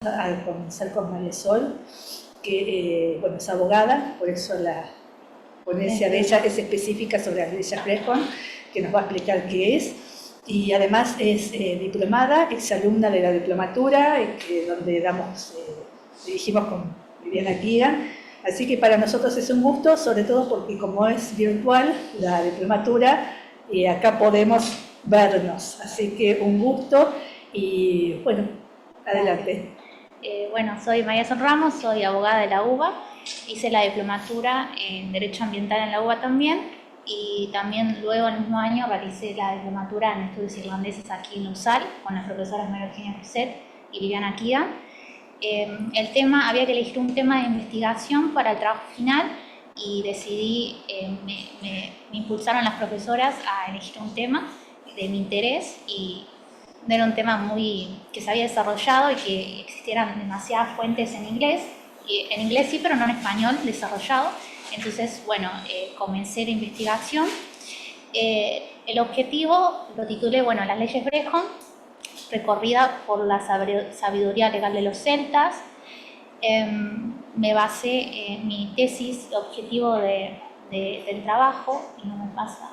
a comenzar con María Sol, que bueno, es abogada, por eso la ponencia de ella es específica sobre las leyes Brejón, que nos va a explicar qué es. Y además es diplomada, exalumna de la diplomatura, donde dirigimos con Viviana Kigan. Así que para nosotros es un gusto, sobre todo porque como es virtual la diplomatura, acá podemos vernos. Así que un gusto y bueno, adelante. Bueno, soy María Sol Ramos, soy abogada de la UBA, hice la diplomatura en Derecho Ambiental en la UBA también, y también luego el mismo año realicé la diplomatura en Estudios Irlandeses aquí en USAL con las profesoras María Eugenia Rousset y Viviana Kigan. El tema, había que elegir un tema de investigación para el trabajo final y decidí, me impulsaron las profesoras a elegir un tema de mi interés, y era un tema que se había desarrollado y que existieran demasiadas fuentes en inglés sí, pero no en español desarrollado. Entonces, bueno, comencé la investigación. El objetivo lo titulé, bueno, las leyes Brejón, recorrida por la sabiduría legal de los celtas. Me basé en mi tesis, objetivo del trabajo, y no me pasa.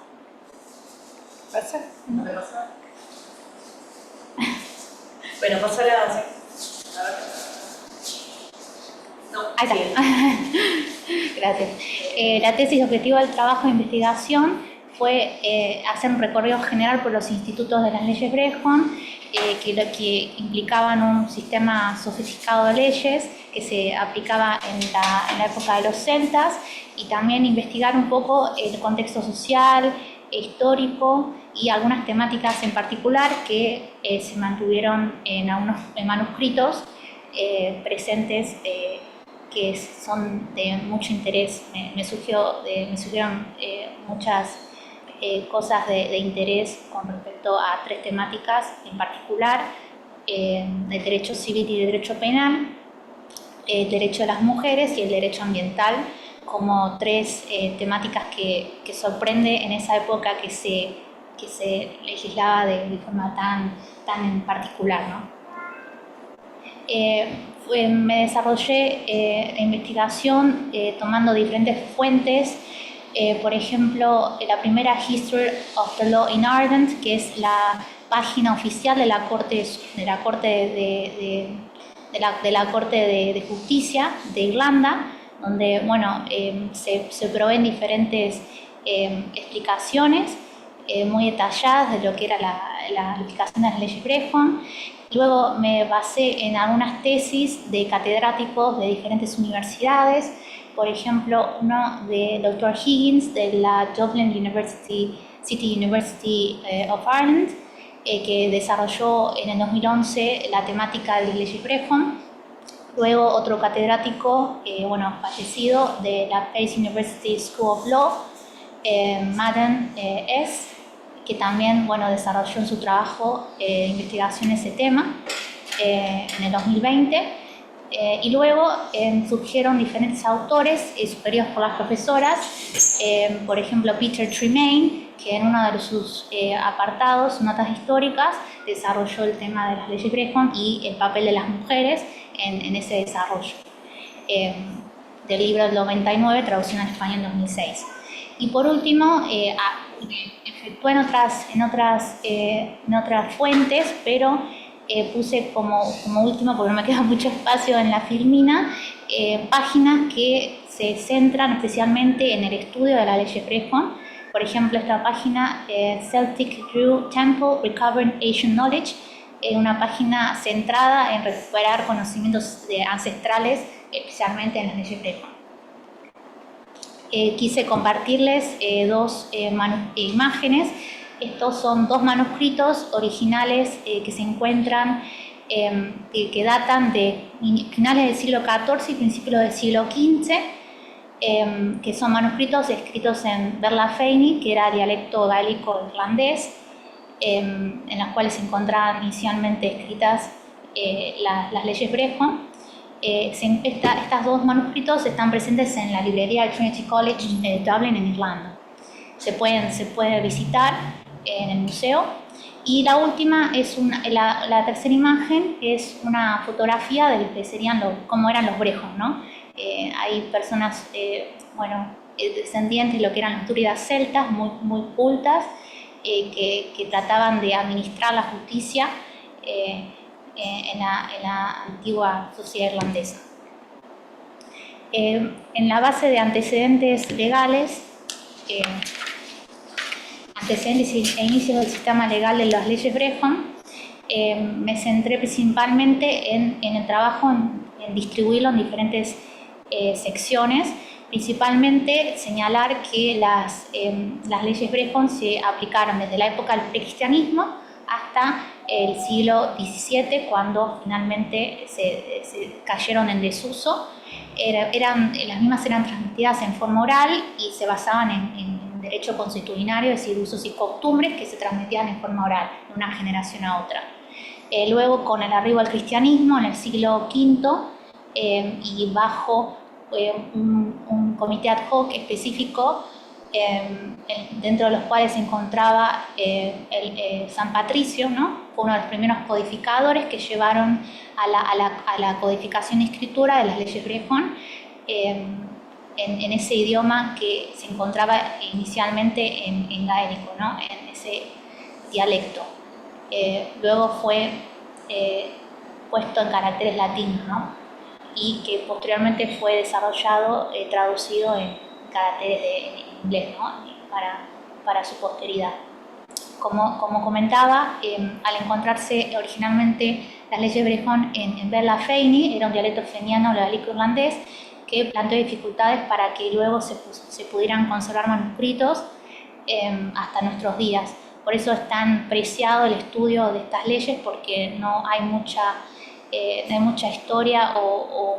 ¿Pasa? ¿No me pasa? Bueno, pasó la... A ver. No, ahí está. Gracias. La tesis objetivo del trabajo de investigación fue hacer un recorrido general por los institutos de las leyes Brejón, que implicaban un sistema sofisticado de leyes que se aplicaba en la época de los celtas, y también investigar un poco el contexto social, histórico y algunas temáticas en particular que se mantuvieron en algunos manuscritos presentes, que son de mucho interés. Me surgieron muchas cosas de interés con respecto a tres temáticas en particular: el derecho civil y el derecho penal, el derecho de las mujeres y el derecho ambiental, como tres temáticas que sorprende en esa época que se legislaba de forma tan en particular, ¿no? Me desarrollé la investigación tomando diferentes fuentes. Por ejemplo, la primera, History of the Law in Ireland, que es la página oficial de la Corte de Justicia de Irlanda, donde bueno, se proveen diferentes explicaciones muy detalladas de lo que era la aplicación de las leyes Brejón. Luego me basé en algunas tesis de catedráticos de diferentes universidades. Por ejemplo, uno del Dr. Higgins de la Dublin City University of Ireland, que desarrolló en el 2011 la temática de las leyes Brejón. Luego otro catedrático, fallecido, de la Pace University School of Law, Madden S., que también desarrolló en su trabajo de investigación ese tema en el 2020. Y luego surgieron diferentes autores sugeridos por las profesoras, por ejemplo Peter Tremaine, que en uno de sus apartados, notas históricas, desarrolló el tema de las leyes Brejón y el papel de las mujeres en ese desarrollo, del libro del 99, traducido en español en 2006. Y por último, efectué en otras fuentes, pero puse como último, porque no me queda mucho espacio en la filmina, páginas que se centran especialmente en el estudio de la ley Brejón. Por ejemplo, esta página, Celtic Druid Temple Recovering Asian Knowledge, es una página centrada en recuperar conocimientos ancestrales, especialmente en las leyes Brejón. Quise compartirles dos imágenes. Estos son dos manuscritos originales que se encuentran, que datan de finales del siglo XIV y principios del siglo XV, que son manuscritos escritos en Berlafeini, que era dialecto gaélico irlandés, en los cuales se encontraban inicialmente escritas las leyes Brejón. Estos dos manuscritos están presentes en la librería del Trinity College de Dublin, en Irlanda. Se puede visitar en el museo. Y la última es la tercera imagen es una fotografía de lo que serían cómo eran los brejos, ¿no? Hay personas, descendientes de lo que eran los druidas celtas, muy cultas, que trataban de administrar la justicia en la antigua sociedad irlandesa. En la base de antecedentes legales, antecedentes e inicios del sistema legal de las leyes Brehon, me centré principalmente en el trabajo en distribuirlo en diferentes secciones, principalmente señalar que las leyes Brehon se aplicaron desde la época del precristianismo hasta el siglo XVII, cuando finalmente se cayeron en desuso. Las mismas eran transmitidas en forma oral y se basaban en derecho consuetudinario, es decir, usos y costumbres que se transmitían en forma oral de una generación a otra. Luego, con el arribo al cristianismo en el siglo V y bajo un comité ad hoc específico, dentro de los cuales se encontraba San Patricio, ¿no? Fue uno de los primeros codificadores que llevaron a la codificación y escritura de las leyes Brehon en ese idioma que se encontraba inicialmente en gaélico, ¿no? En ese dialecto. Luego fue puesto en caracteres latinos, ¿no? Y que posteriormente fue desarrollado, traducido en caracteres en inglés, ¿no? para su posteridad. Como comentaba, al encontrarse originalmente las leyes Brehon en Berla Féini, era un dialecto feniano gaélico-irlandés que planteó dificultades para que luego se pudieran conservar manuscritos hasta nuestros días. Por eso es tan preciado el estudio de estas leyes, porque no hay mucha historia o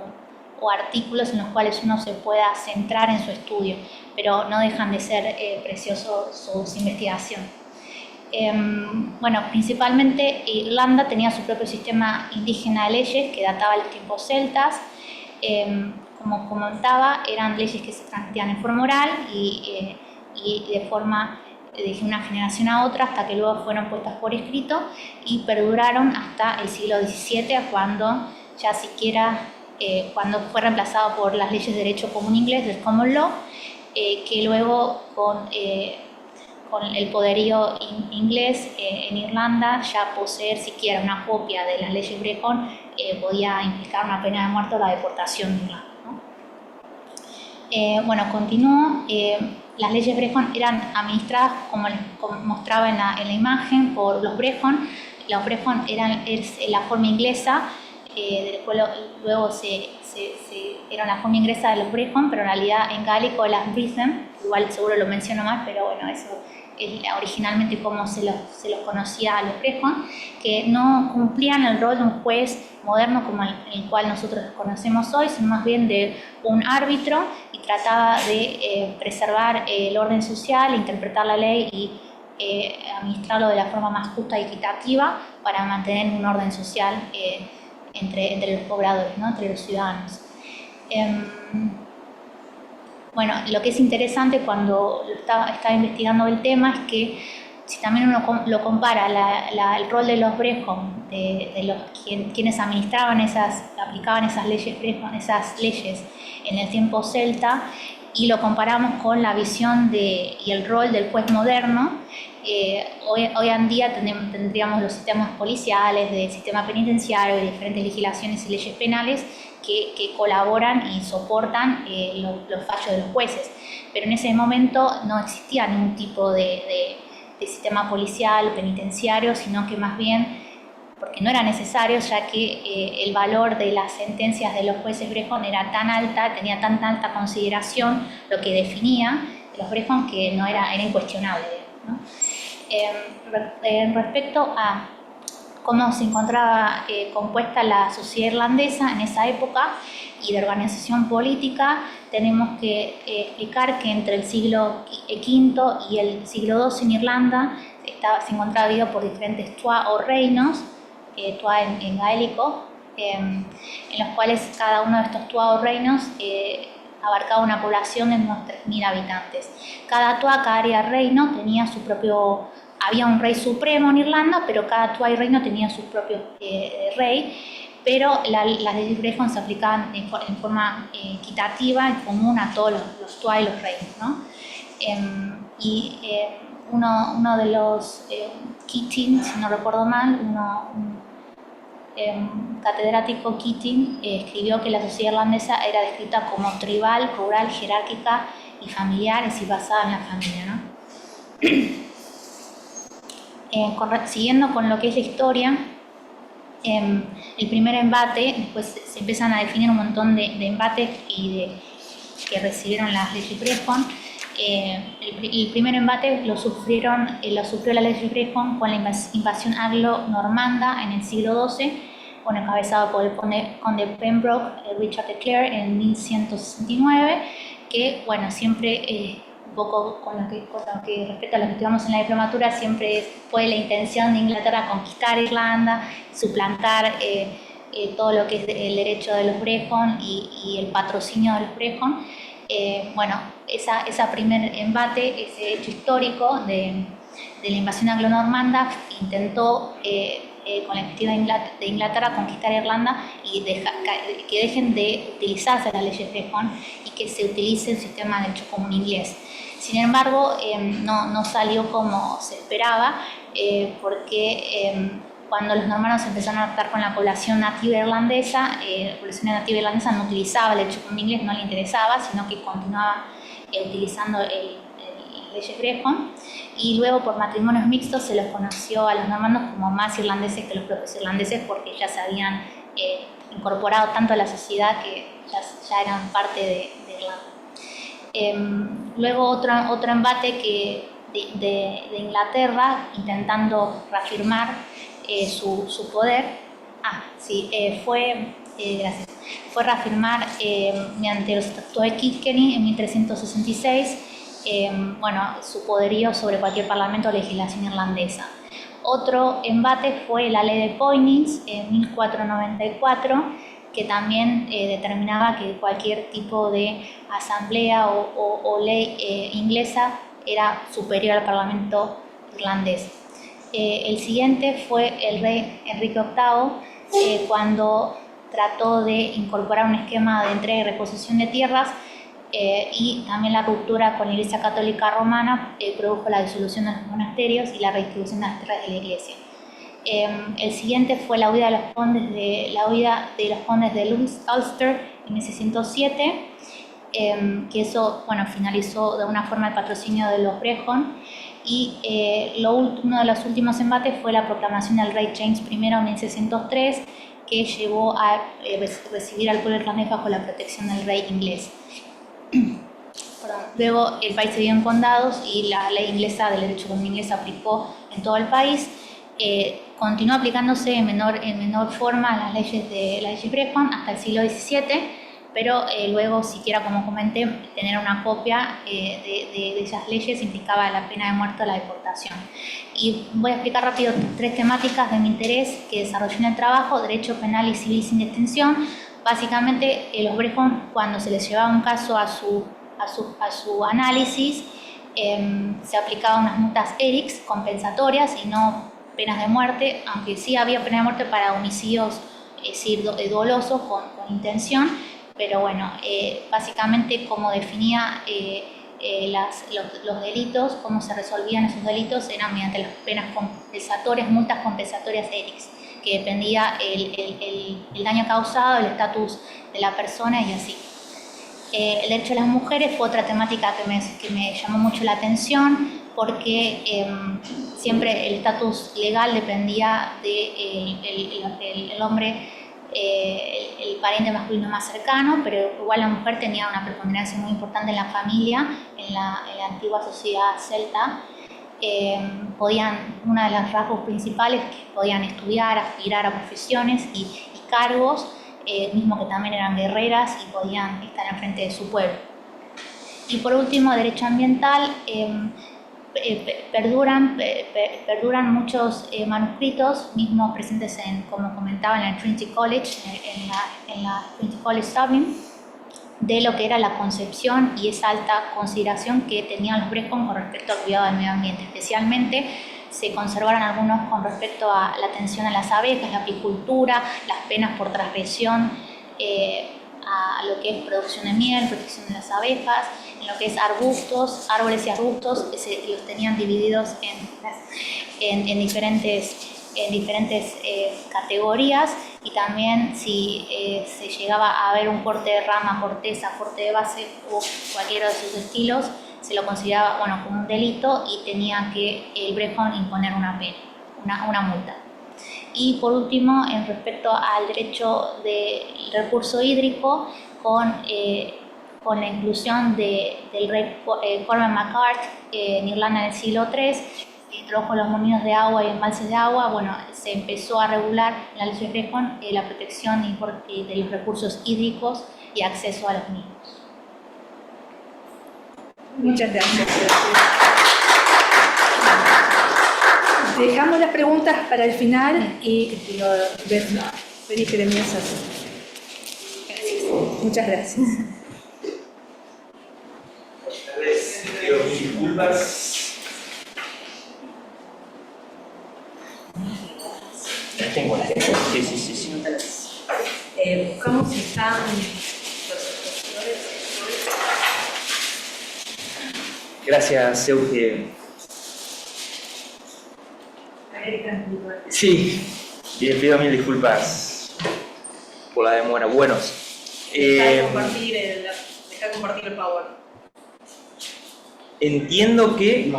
artículos en los cuales uno se pueda centrar en su estudio, pero no dejan de ser preciosos sus investigaciones. Principalmente Irlanda tenía su propio sistema indígena de leyes que databa de los tiempos celtas. Como comentaba, eran leyes que se transmitían en forma oral y de forma de una generación a otra, hasta que luego fueron puestas por escrito y perduraron hasta el siglo XVII, cuando ya cuando fue reemplazado por las leyes de derecho común inglés, del Common Law, que luego con el poderío inglés en Irlanda, ya poseer siquiera una copia de las leyes Brehon podía implicar una pena de muerte o la deportación de Irlanda, ¿no? Continúo. Las leyes Brehon eran administradas, como mostraba en la imagen, por los Brehon. Los Brehon es la forma inglesa, luego era la forma inglesa de los Brehon, pero en realidad en gaélico las Brithen, igual seguro lo menciono más, pero bueno, eso es originalmente como se los conocía a los Brehon, que no cumplían el rol de un juez moderno como el cual nosotros conocemos hoy, sino más bien de un árbitro, y trataba de preservar el orden social, interpretar la ley y administrarlo de la forma más justa y equitativa para mantener un orden social entre los pobladores, ¿no? Entre los ciudadanos. Lo que es interesante cuando estaba investigando el tema es que si también uno lo compara el rol de los Brehon, de quienes aplicaban esas leyes Brehon, esas leyes en el tiempo celta, y lo comparamos con la visión y el rol del juez moderno, hoy en día tendríamos los sistemas policiales, del sistema penitenciario y diferentes legislaciones y leyes penales que colaboran y soportan los fallos de los jueces. Pero en ese momento no existía ningún tipo de sistema policial o penitenciario, sino que más bien, porque no era necesario, ya que el valor de las sentencias de los jueces Brehon era tan alta, tenía tan alta consideración lo que definía los Brehon, que no era incuestionable, ¿no? Respecto a cómo se encontraba compuesta la sociedad irlandesa en esa época y de organización política, tenemos que explicar que entre el siglo V y el siglo II en Irlanda se encontraba dividido por diferentes tuath o reinos, tuath en gaélico, en los cuales cada uno de estos tuath o reinos abarcaba una población de unos 3.000 habitantes. Cada tuath, cada área reino, tenía su propio había un rey supremo en Irlanda, pero cada tuai reino tenía su propio rey, pero las leyes Brehon se aplicaban en forma equitativa y común a todos los tuai y los reinos, ¿no? Uno de los Keating, si no recuerdo mal, catedrático Keating escribió que la sociedad irlandesa era descrita como tribal, rural, jerárquica y familiar, y basada en la familia, ¿no? Siguiendo con lo que es la historia, el primer embate, después se empiezan a definir un montón de embates que recibieron las leyes Brehon. El primer embate lo sufrió la ley Brehon con la invasión anglo-normanda en el siglo XII, encabezado por el conde Pembroke, Richard de Clare, en 1169, que, bueno, siempre, un poco con lo que respecta a lo que estudiamos en la diplomatura, siempre fue la intención de Inglaterra conquistar Irlanda, suplantar todo lo que es el derecho de los Brehon y el patrocinio de los Brehon. Bueno, ese primer embate, ese hecho histórico de la invasión anglo-normanda, intentó con la iniciativa de Inglaterra conquistar Irlanda y que dejen de utilizarse las leyes Brehon y que se utilice el sistema de derecho común inglés. Sin embargo, no salió como se esperaba, porque cuando los normandos empezaron a tratar con la población nativa irlandesa, la población nativa irlandesa no utilizaba el derecho común inglés, no le interesaba, sino que continuaba utilizando el leyes Brehon, y luego por matrimonios mixtos se los conoció a los normandos como más irlandeses que los propios irlandeses, porque ya se habían incorporado tanto a la sociedad que ya eran parte de Irlanda. Luego otro embate de Inglaterra intentando reafirmar su poder, fue reafirmar mediante los estatutos de Kilkenny en 1366, su poderío sobre cualquier parlamento o legislación irlandesa. Otro embate fue la ley de Poynings en 1494, que también determinaba que cualquier tipo de asamblea o ley inglesa era superior al parlamento irlandés. El siguiente fue el rey Enrique VIII, cuando trató de incorporar un esquema de entrega y reposición de tierras, y también la ruptura con la Iglesia Católica Romana produjo la disolución de los monasterios y la redistribución de las tierras de la Iglesia. El siguiente fue la huida de los condes de Ulster en 1607, que eso, finalizó de una forma el patrocinio de los Brehon. Y uno de los últimos embates fue la proclamación del rey James I en 1603, que llevó a recibir al pueblo irlandés bajo la protección del rey inglés. Luego el país se dividió en condados y la ley inglesa del derecho común inglés se aplicó en todo el país. Continuó aplicándose en menor forma las leyes Brehon hasta el siglo XVII, pero luego, siquiera como comenté, tener una copia de esas leyes implicaba la pena de muerte o la deportación. Y voy a explicar rápido 3 temáticas de mi interés que desarrollé en el trabajo: derecho penal y civil sin distinción. Básicamente, los Brehon, cuando se les llevaba un caso a su análisis, se aplicaban unas multas ERICS compensatorias y no penas de muerte, aunque sí había pena de muerte para homicidios dolosos con intención, pero bueno, básicamente como definía los delitos, cómo se resolvían esos delitos, eran mediante las penas compensatorias, multas compensatorias ERICS, que dependía el daño causado, el estatus de la persona y así. El derecho de las mujeres fue otra temática que me llamó mucho la atención, porque siempre el estatus legal dependía del hombre, el pariente masculino más cercano, pero igual la mujer tenía una preponderancia muy importante en la familia, en la antigua sociedad celta. Una de las rasgos principales, que podían estudiar, aspirar a profesiones y cargos, mismo que también eran guerreras y podían estar al frente de su pueblo. Y por último, derecho ambiental. Perduran muchos manuscritos, mismos presentes como comentaba, en el Trinity College, en la Trinity College Dublin, de lo que era la concepción y esa alta consideración que tenían los Brehon con respecto al cuidado del medio ambiente. Especialmente se conservaron algunos con respecto a la atención a las abejas, la apicultura, las penas por transgresión, a lo que es producción de miel, protección de las abejas, en lo que es arbustos, árboles y arbustos, los tenían divididos en diferentes categorías, y también si se llegaba a ver un corte de rama, corteza, corte de base o cualquiera de sus estilos, se lo consideraba como un delito y tenía que el Brehon imponer una pena, una multa. Y por último, en respecto al derecho del recurso hídrico, con la inclusión del rey Cormac MacArt en Irlanda en el siglo III, que introdujo los molinos de agua y embalses de agua, se empezó a regular en la ley Brehon la protección de los recursos hídricos y acceso a los mismos. Muchas gracias. Dejamos las preguntas para el final y lo pedí Jeremías así. Muchas gracias. Pido mil disculpas. Las tengo. Sí. Buscamos si están los expositores. Gracias, Euge. Sí, y les pido mil disculpas por la demora. Buenos. Deja compartir el Power. Entiendo que...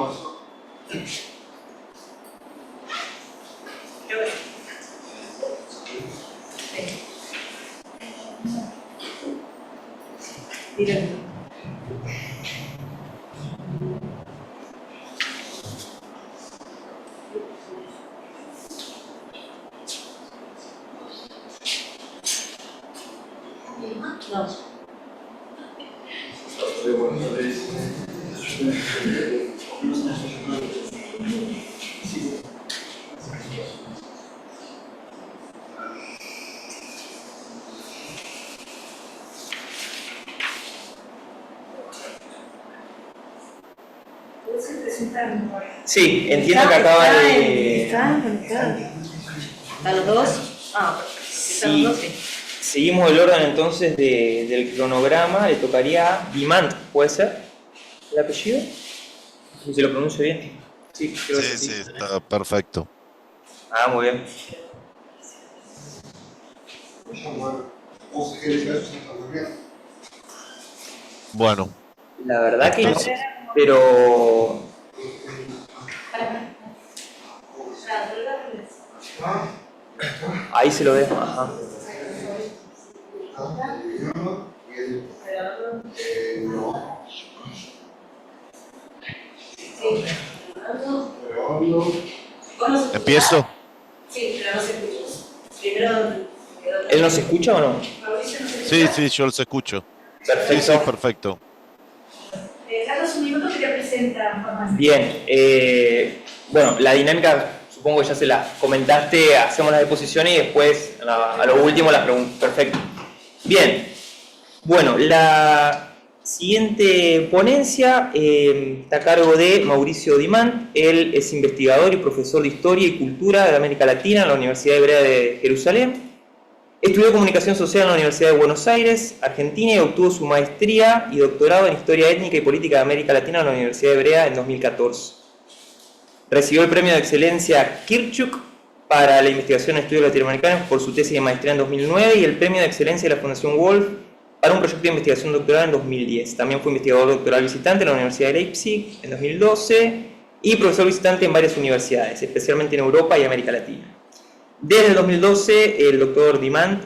Directo. No. Sí, entiendo que acaba de... ¿Están conectados? ¿Están los dos? Ah, perfecto. ¿Están Sí. los dos? Sí. Seguimos el orden entonces del cronograma. Le tocaría a Dimant, ¿puede ser el apellido? No sé si lo pronuncio bien. Sí, creo que Sí, está perfecto. Ah, muy bien. Bueno, La verdad que no, pero... Ahí se lo dejo, ajá. ¿empiezo? Sí, pero no se escucha. Primero. ¿Él nos escucha o no? Sí, yo los escucho. Perfecto. Sí, perfecto. Carlos, un minuto que te presenta Juan. Bien, bueno, la dinámica supongo que ya se la comentaste, hacemos las exposiciones y después a lo último las preguntas. Perfecto. Bien, bueno, la siguiente ponencia está a cargo de Mauricio Dimant. Él es investigador y profesor de Historia y Cultura de América Latina en la Universidad Hebrea de Jerusalén. Estudió Comunicación Social en la Universidad de Buenos Aires, Argentina, y obtuvo su maestría y doctorado en Historia Étnica y Política de América Latina en la Universidad Hebrea en 2014. Recibió el Premio de Excelencia Kirchhoff para la investigación en estudios latinoamericanos por su tesis de maestría en 2009 y el Premio de Excelencia de la Fundación Wolf para un proyecto de investigación doctoral en 2010. También fue investigador doctoral visitante en la Universidad de Leipzig en 2012 y profesor visitante en varias universidades, especialmente en Europa y América Latina. Desde el 2012, el doctor Dimant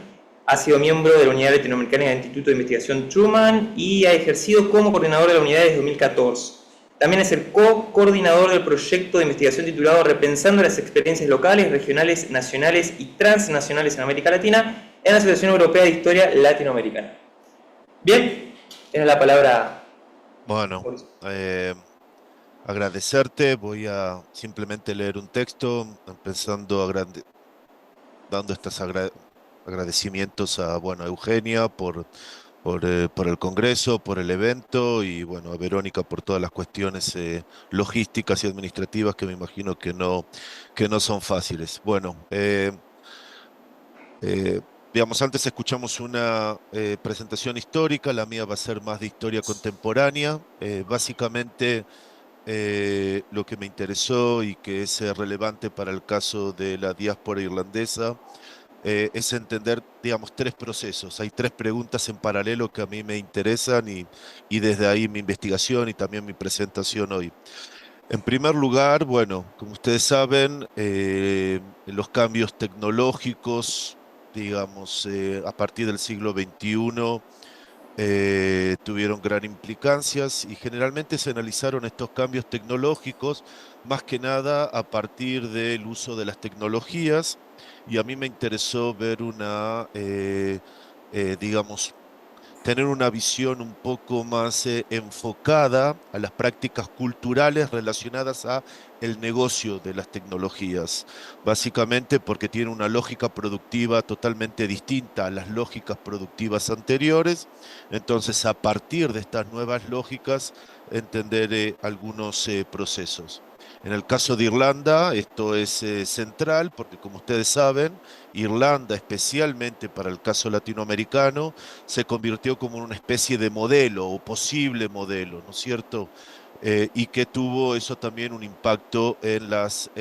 ha sido miembro de la Unidad Latinoamericana del Instituto de Investigación Truman y ha ejercido como coordinador de la unidad desde 2014. También es el co-coordinador del proyecto de investigación titulado Repensando las experiencias locales, regionales, nacionales y transnacionales en América Latina en la Asociación Europea de Historia Latinoamericana. Bien, tiene la palabra. Bueno, agradecerte. Voy a simplemente leer un texto, empezando dando estos agradecimientos a Eugenia por por el Congreso, por el evento y bueno, a Verónica por todas las cuestiones logísticas y administrativas que me imagino que no son fáciles. Bueno, digamos, antes escuchamos una presentación histórica, la mía va a ser más de historia contemporánea. Básicamente, lo que me interesó y que es relevante para el caso de la diáspora irlandesa es entender, digamos, tres procesos. Hay tres preguntas en paralelo que a mí me interesan y desde ahí mi investigación y también mi presentación hoy. En primer lugar, bueno, como ustedes saben, los cambios tecnológicos, digamos, a partir del siglo XXI, tuvieron gran implicancias y generalmente se analizaron estos cambios tecnológicos más que nada a partir del uso de las tecnologías y a mí me interesó ver digamos, tener una visión un poco más enfocada a las prácticas culturales relacionadas a el negocio de las tecnologías, básicamente porque tiene una lógica productiva totalmente distinta a las lógicas productivas anteriores. Entonces, a partir de estas nuevas lógicas, entender algunos procesos. En el caso de Irlanda, esto es central porque, como ustedes saben, Irlanda, especialmente para el caso latinoamericano, se convirtió como en una especie de modelo o posible modelo, ¿no es cierto? Y que tuvo eso también un impacto en las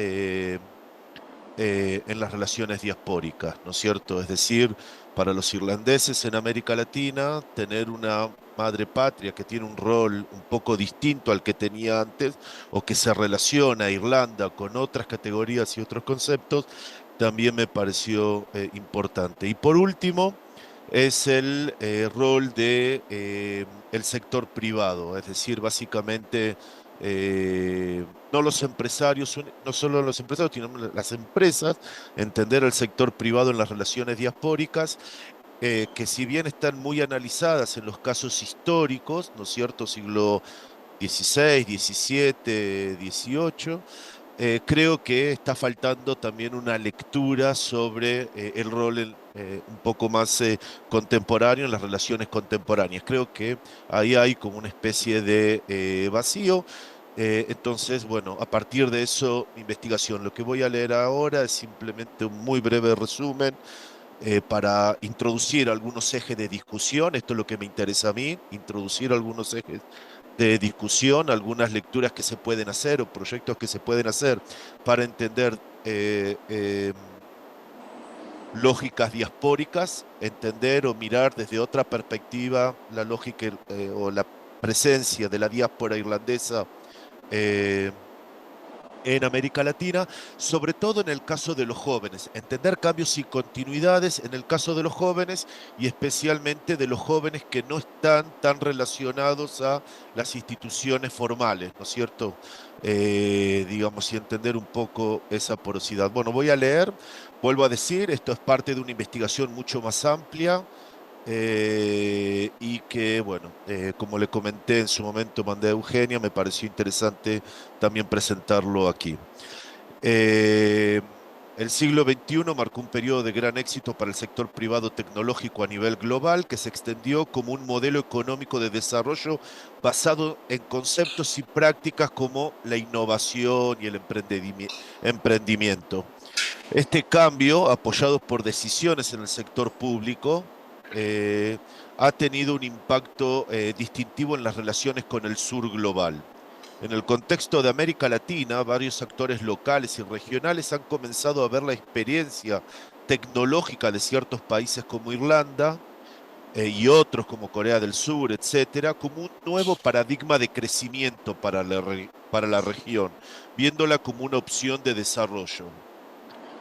relaciones diaspóricas, ¿no es cierto? Es decir, para los irlandeses en América Latina, tener una madre patria que tiene un rol un poco distinto al que tenía antes o que se relaciona a Irlanda con otras categorías y otros conceptos, también me pareció importante. Y por último, es el rol de el sector privado, es decir, básicamente no los empresarios, no solo los empresarios, sino las empresas, entender el sector privado en las relaciones diaspóricas, que si bien están muy analizadas en los casos históricos, ¿no es cierto?, siglo XVI, XVII, XVIII, creo que está faltando también una lectura sobre el rol un poco más contemporáneo en las relaciones contemporáneas. Creo que ahí hay como una especie de vacío. Entonces, bueno, a partir de eso, mi investigación. Lo que voy a leer ahora es simplemente un muy breve resumen para introducir algunos ejes de discusión. Esto es lo que me interesa a mí, introducir algunos ejes de discusión, algunas lecturas que se pueden hacer o proyectos que se pueden hacer para entender lógicas diaspóricas, entender o mirar desde otra perspectiva la lógica o la presencia de la diáspora irlandesa eh, en América Latina, sobre todo en el caso de los jóvenes, entender cambios y continuidades en el caso de los jóvenes y especialmente de los jóvenes que no están tan relacionados a las instituciones formales, ¿no es cierto? Digamos, y entender un poco esa porosidad. Bueno, voy a leer, vuelvo a decir, esto es parte de una investigación mucho más amplia. Y que, bueno, como le comenté en su momento, mandé a Eugenia, me pareció interesante también presentarlo aquí. Eh, el siglo XXI marcó un periodo de gran éxito para el sector privado tecnológico a nivel global, que se extendió como un modelo económico de desarrollo basado en conceptos y prácticas como la innovación y el emprendimiento. Este cambio, apoyado por decisiones en el sector público, eh, ha tenido un impacto distintivo en las relaciones con el sur global. En el contexto de América Latina, varios actores locales y regionales han comenzado a ver la experiencia tecnológica de ciertos países como Irlanda y otros como Corea del Sur, etcétera, como un nuevo paradigma de crecimiento para la región, viéndola como una opción de desarrollo.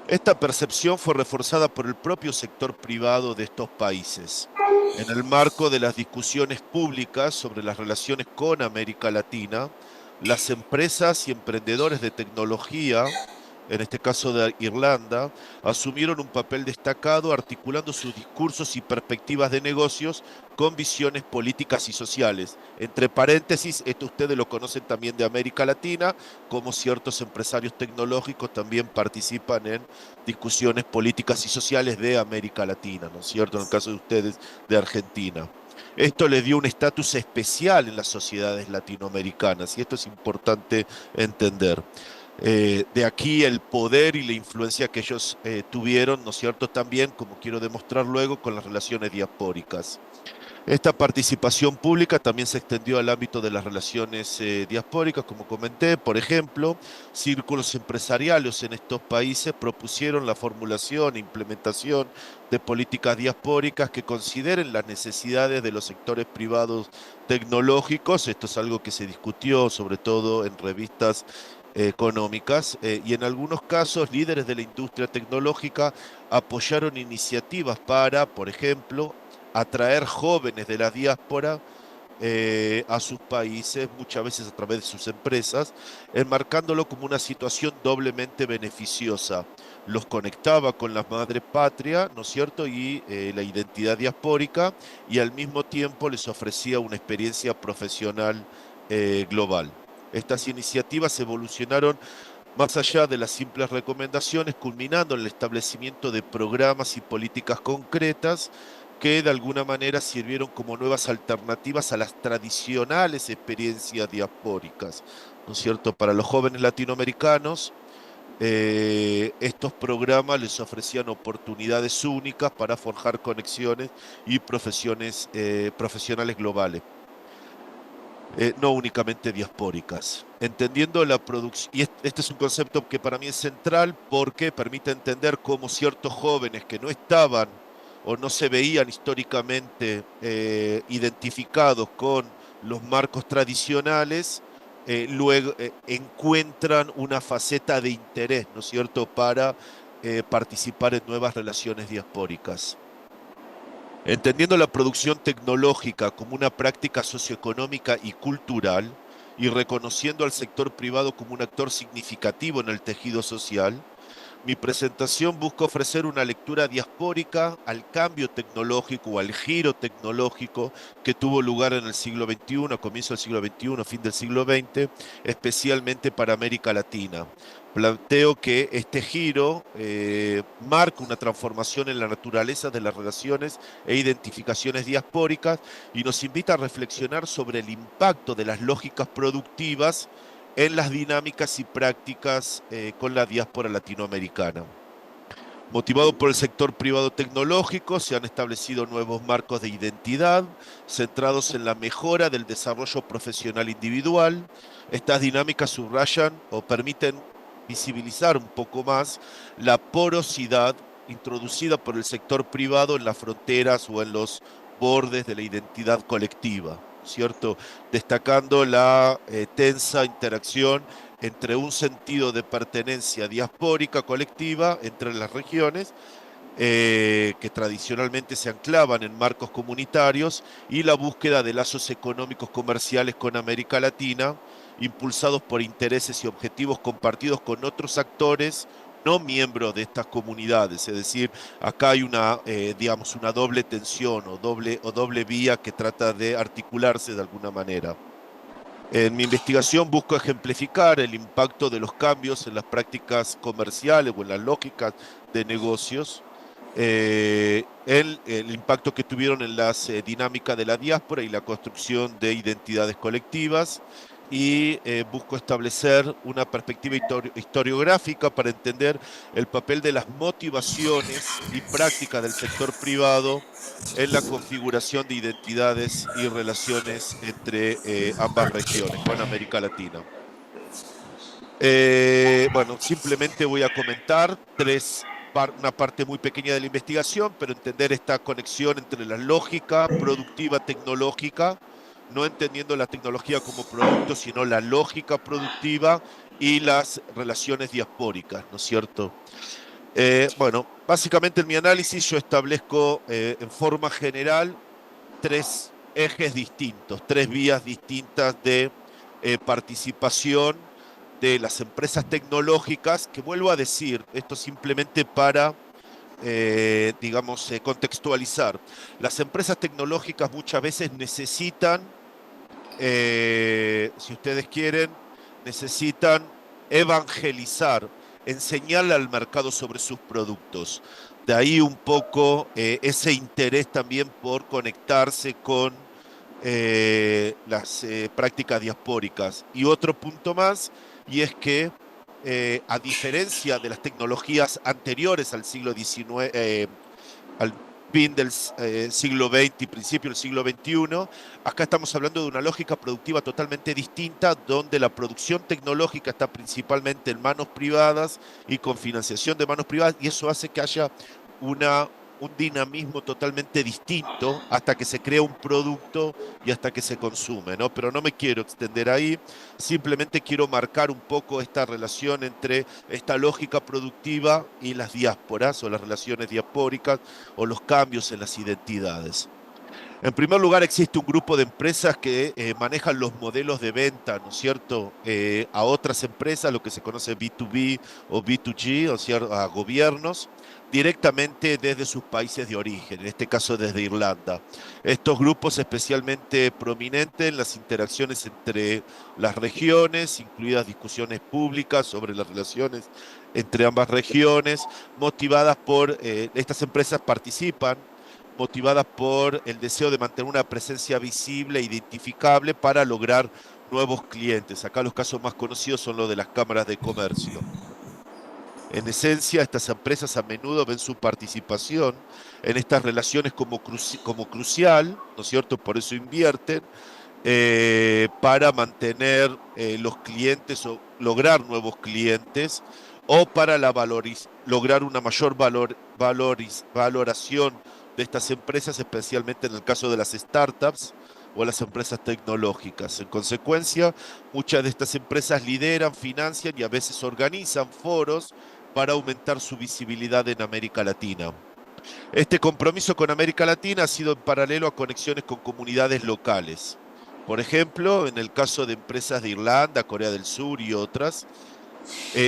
Esta percepción fue reforzada por el propio sector privado de estos países. En el marco de las discusiones públicas sobre las relaciones con América Latina, las empresas y emprendedores de tecnología, en este caso de Irlanda, asumieron un papel destacado articulando sus discursos y perspectivas de negocios con visiones políticas y sociales. Entre paréntesis, esto ustedes lo conocen también de América Latina, como ciertos empresarios tecnológicos también participan en discusiones políticas y sociales de América Latina, ¿no es cierto? En el caso de ustedes, de Argentina. Esto le dio un estatus especial en las sociedades latinoamericanas y esto es importante entender. De aquí el poder y la influencia que ellos tuvieron, ¿no es cierto? También, como quiero demostrar luego, con las relaciones diaspóricas. Esta participación pública también se extendió al ámbito de las relaciones diaspóricas, como comenté. Por ejemplo, círculos empresariales en estos países propusieron la formulación e implementación de políticas diaspóricas que consideren las necesidades de los sectores privados tecnológicos. Esto es algo que se discutió sobre todo en revistas económicas y en algunos casos líderes de la industria tecnológica apoyaron iniciativas para, por ejemplo, atraer jóvenes de la diáspora a sus países, muchas veces a través de sus empresas, enmarcándolo como una situación doblemente beneficiosa. Los conectaba con la madre patria, ¿no es cierto? Y la identidad diaspórica, y al mismo tiempo les ofrecía una experiencia profesional global. Estas iniciativas evolucionaron más allá de las simples recomendaciones, culminando en el establecimiento de programas y políticas concretas que de alguna manera sirvieron como nuevas alternativas a las tradicionales experiencias diaspóricas, ¿no es cierto? Para los jóvenes latinoamericanos, estos programas les ofrecían oportunidades únicas para forjar conexiones y profesionales globales. No únicamente diaspóricas. Entendiendo la producción, y este es un concepto que para mí es central porque permite entender cómo ciertos jóvenes que no estaban o no se veían históricamente identificados con los marcos tradicionales, luego encuentran una faceta de interés, ¿no es cierto?, para participar en nuevas relaciones diaspóricas. Entendiendo la producción tecnológica como una práctica socioeconómica y cultural, y reconociendo al sector privado como un actor significativo en el tejido social, mi presentación busca ofrecer una lectura diaspórica al cambio tecnológico o al giro tecnológico que tuvo lugar en el siglo XXI, a comienzo del siglo XXI, fin del siglo XX, especialmente para América Latina. Planteo que este giro marca una transformación en la naturaleza de las relaciones e identificaciones diaspóricas y nos invita a reflexionar sobre el impacto de las lógicas productivas en las dinámicas y prácticas con la diáspora latinoamericana. Motivado por el sector privado tecnológico, se han establecido nuevos marcos de identidad centrados en la mejora del desarrollo profesional individual. Estas dinámicas subrayan o permiten visibilizar un poco más la porosidad introducida por el sector privado en las fronteras o en los bordes de la identidad colectiva, ¿cierto? Destacando la tensa interacción entre un sentido de pertenencia diaspórica colectiva entre las regiones, que tradicionalmente se anclaban en marcos comunitarios, y la búsqueda de lazos económicos comerciales con América Latina, impulsados por intereses y objetivos compartidos con otros actores no miembros de estas comunidades. Es decir, acá hay una, digamos, una doble tensión o doble vía que trata de articularse de alguna manera. En mi investigación busco ejemplificar el impacto de los cambios en las prácticas comerciales o en las lógicas de negocios, el impacto que tuvieron en las dinámicas de la diáspora y la construcción de identidades colectivas, y busco establecer una perspectiva historiográfica para entender el papel de las motivaciones y prácticas del sector privado en la configuración de identidades y relaciones entre ambas regiones, con América Latina. Bueno, simplemente voy a comentar una parte muy pequeña de la investigación, pero entender esta conexión entre la lógica productiva tecnológica, no entendiendo la tecnología como producto, sino la lógica productiva y las relaciones diaspóricas, ¿no es cierto? Bueno, básicamente en mi análisis yo establezco en forma general tres ejes distintos, tres vías distintas de participación de las empresas tecnológicas, que vuelvo a decir, esto simplemente para, digamos, contextualizar. Las empresas tecnológicas muchas veces necesitan, si ustedes quieren, necesitan evangelizar, enseñarle al mercado sobre sus productos. De ahí un poco ese interés también por conectarse con prácticas diaspóricas. Y otro punto más, y es que a diferencia de las tecnologías anteriores al siglo XIX, al fin del siglo XX y principio del siglo XXI, acá estamos hablando de una lógica productiva totalmente distinta, donde la producción tecnológica está principalmente en manos privadas y con financiación de manos privadas, y eso hace que haya un dinamismo totalmente distinto hasta que se crea un producto y hasta que se consume, ¿no? Pero no me quiero extender ahí, simplemente quiero marcar un poco esta relación entre esta lógica productiva y las diásporas o las relaciones diaspóricas o los cambios en las identidades. En primer lugar, existe un grupo de empresas que manejan los modelos de venta, ¿no es cierto?, a otras empresas, lo que se conoce B2B o B2G, o sea, a gobiernos, directamente desde sus países de origen, en este caso desde Irlanda. Estos grupos especialmente prominentes en las interacciones entre las regiones, incluidas discusiones públicas sobre las relaciones entre ambas regiones, motivadas por, estas empresas participan motivadas por el deseo de mantener una presencia visible e identificable para lograr nuevos clientes. Acá los casos más conocidos son los de las cámaras de comercio. En esencia, estas empresas a menudo ven su participación en estas relaciones como crucial, ¿no es cierto? Por eso invierten, para mantener los clientes o lograr nuevos clientes o para lograr una mayor valoración de estas empresas, especialmente en el caso de las startups o las empresas tecnológicas. En consecuencia, muchas de estas empresas lideran, financian y a veces organizan foros para aumentar su visibilidad en América Latina. Este compromiso con América Latina ha sido en paralelo a conexiones con comunidades locales. Por ejemplo, en el caso de empresas de Irlanda, Corea del Sur y otras,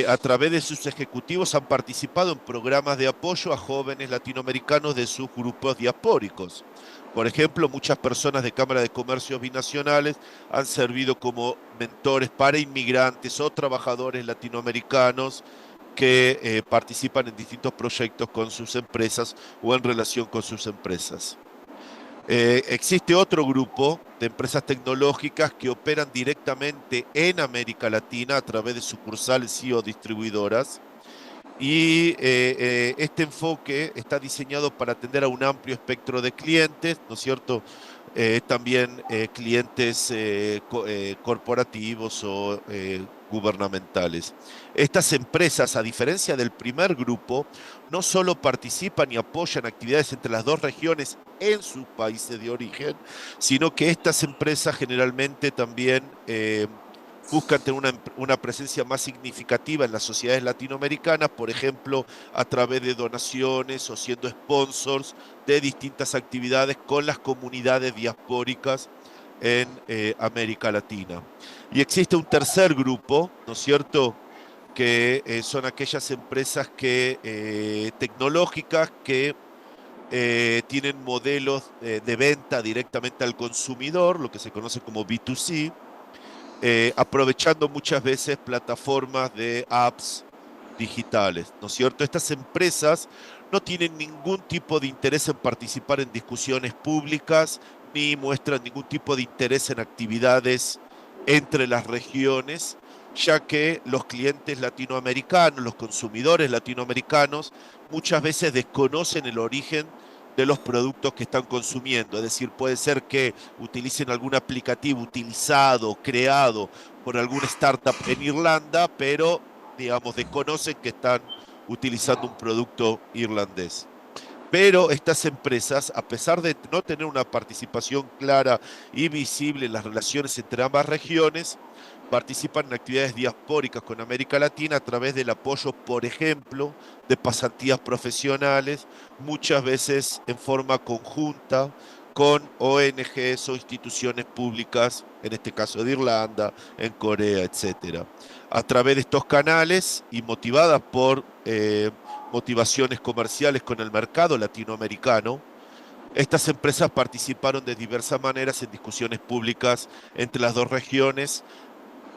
a través de sus ejecutivos han participado en programas de apoyo a jóvenes latinoamericanos de sus grupos diaspóricos. Por ejemplo, muchas personas de cámaras de comercio binacionales han servido como mentores para inmigrantes o trabajadores latinoamericanos que participan en distintos proyectos con sus empresas o en relación con sus empresas. Existe otro grupo de empresas tecnológicas que operan directamente en América Latina a través de sucursales y o distribuidoras. Y este enfoque está diseñado para atender a un amplio espectro de clientes, ¿no es cierto? También clientes corporativos o gubernamentales. Estas empresas, a diferencia del primer grupo, no solo participan y apoyan actividades entre las dos regiones en sus países de origen, sino que estas empresas generalmente también buscan tener una presencia más significativa en las sociedades latinoamericanas, por ejemplo, a través de donaciones o siendo sponsors de distintas actividades con las comunidades diaspóricas en América Latina. Y existe un tercer grupo, ¿no es cierto?, que son aquellas empresas tecnológicas que tienen modelos de venta directamente al consumidor, lo que se conoce como B2C, aprovechando muchas veces plataformas de apps digitales, ¿no es cierto? Estas empresas no tienen ningún tipo de interés en participar en discusiones públicas, ni muestran ningún tipo de interés en actividades entre las regiones, ya que los clientes latinoamericanos, los consumidores latinoamericanos, muchas veces desconocen el origen de los productos que están consumiendo. Es decir, puede ser que utilicen algún aplicativo utilizado, creado por alguna startup en Irlanda, pero, digamos, desconocen que están utilizando un producto irlandés. Pero estas empresas, a pesar de no tener una participación clara y visible en las relaciones entre ambas regiones, participan en actividades diaspóricas con América Latina a través del apoyo, por ejemplo, de pasantías profesionales, muchas veces en forma conjunta con ONGs o instituciones públicas, en este caso de Irlanda, en Corea, etc. A través de estos canales y motivadas por motivaciones comerciales con el mercado latinoamericano, estas empresas participaron de diversas maneras en discusiones públicas entre las dos regiones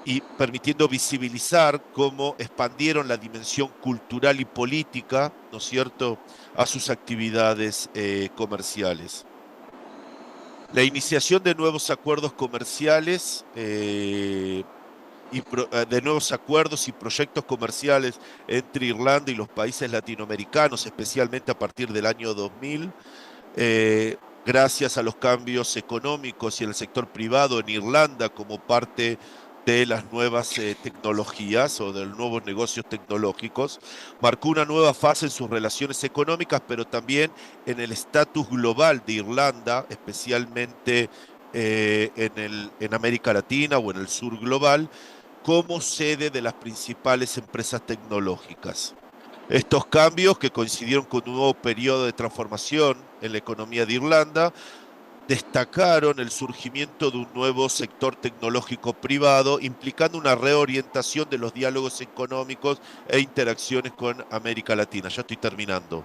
y permitiendo visibilizar cómo expandieron la dimensión cultural y política, ¿no es cierto?, a sus actividades comerciales. La iniciación de nuevos acuerdos comerciales de nuevos acuerdos y proyectos comerciales entre Irlanda y los países latinoamericanos, especialmente a partir del año 2000, gracias a los cambios económicos y en el sector privado en Irlanda como parte de las nuevas tecnologías o de los nuevos negocios tecnológicos, marcó una nueva fase en sus relaciones económicas, pero también en el estatus global de Irlanda, especialmente en América Latina o en el sur global, como sede de las principales empresas tecnológicas. Estos cambios, que coincidieron con un nuevo periodo de transformación en la economía de Irlanda, destacaron el surgimiento de un nuevo sector tecnológico privado, implicando una reorientación de los diálogos económicos e interacciones con América Latina. Ya estoy terminando.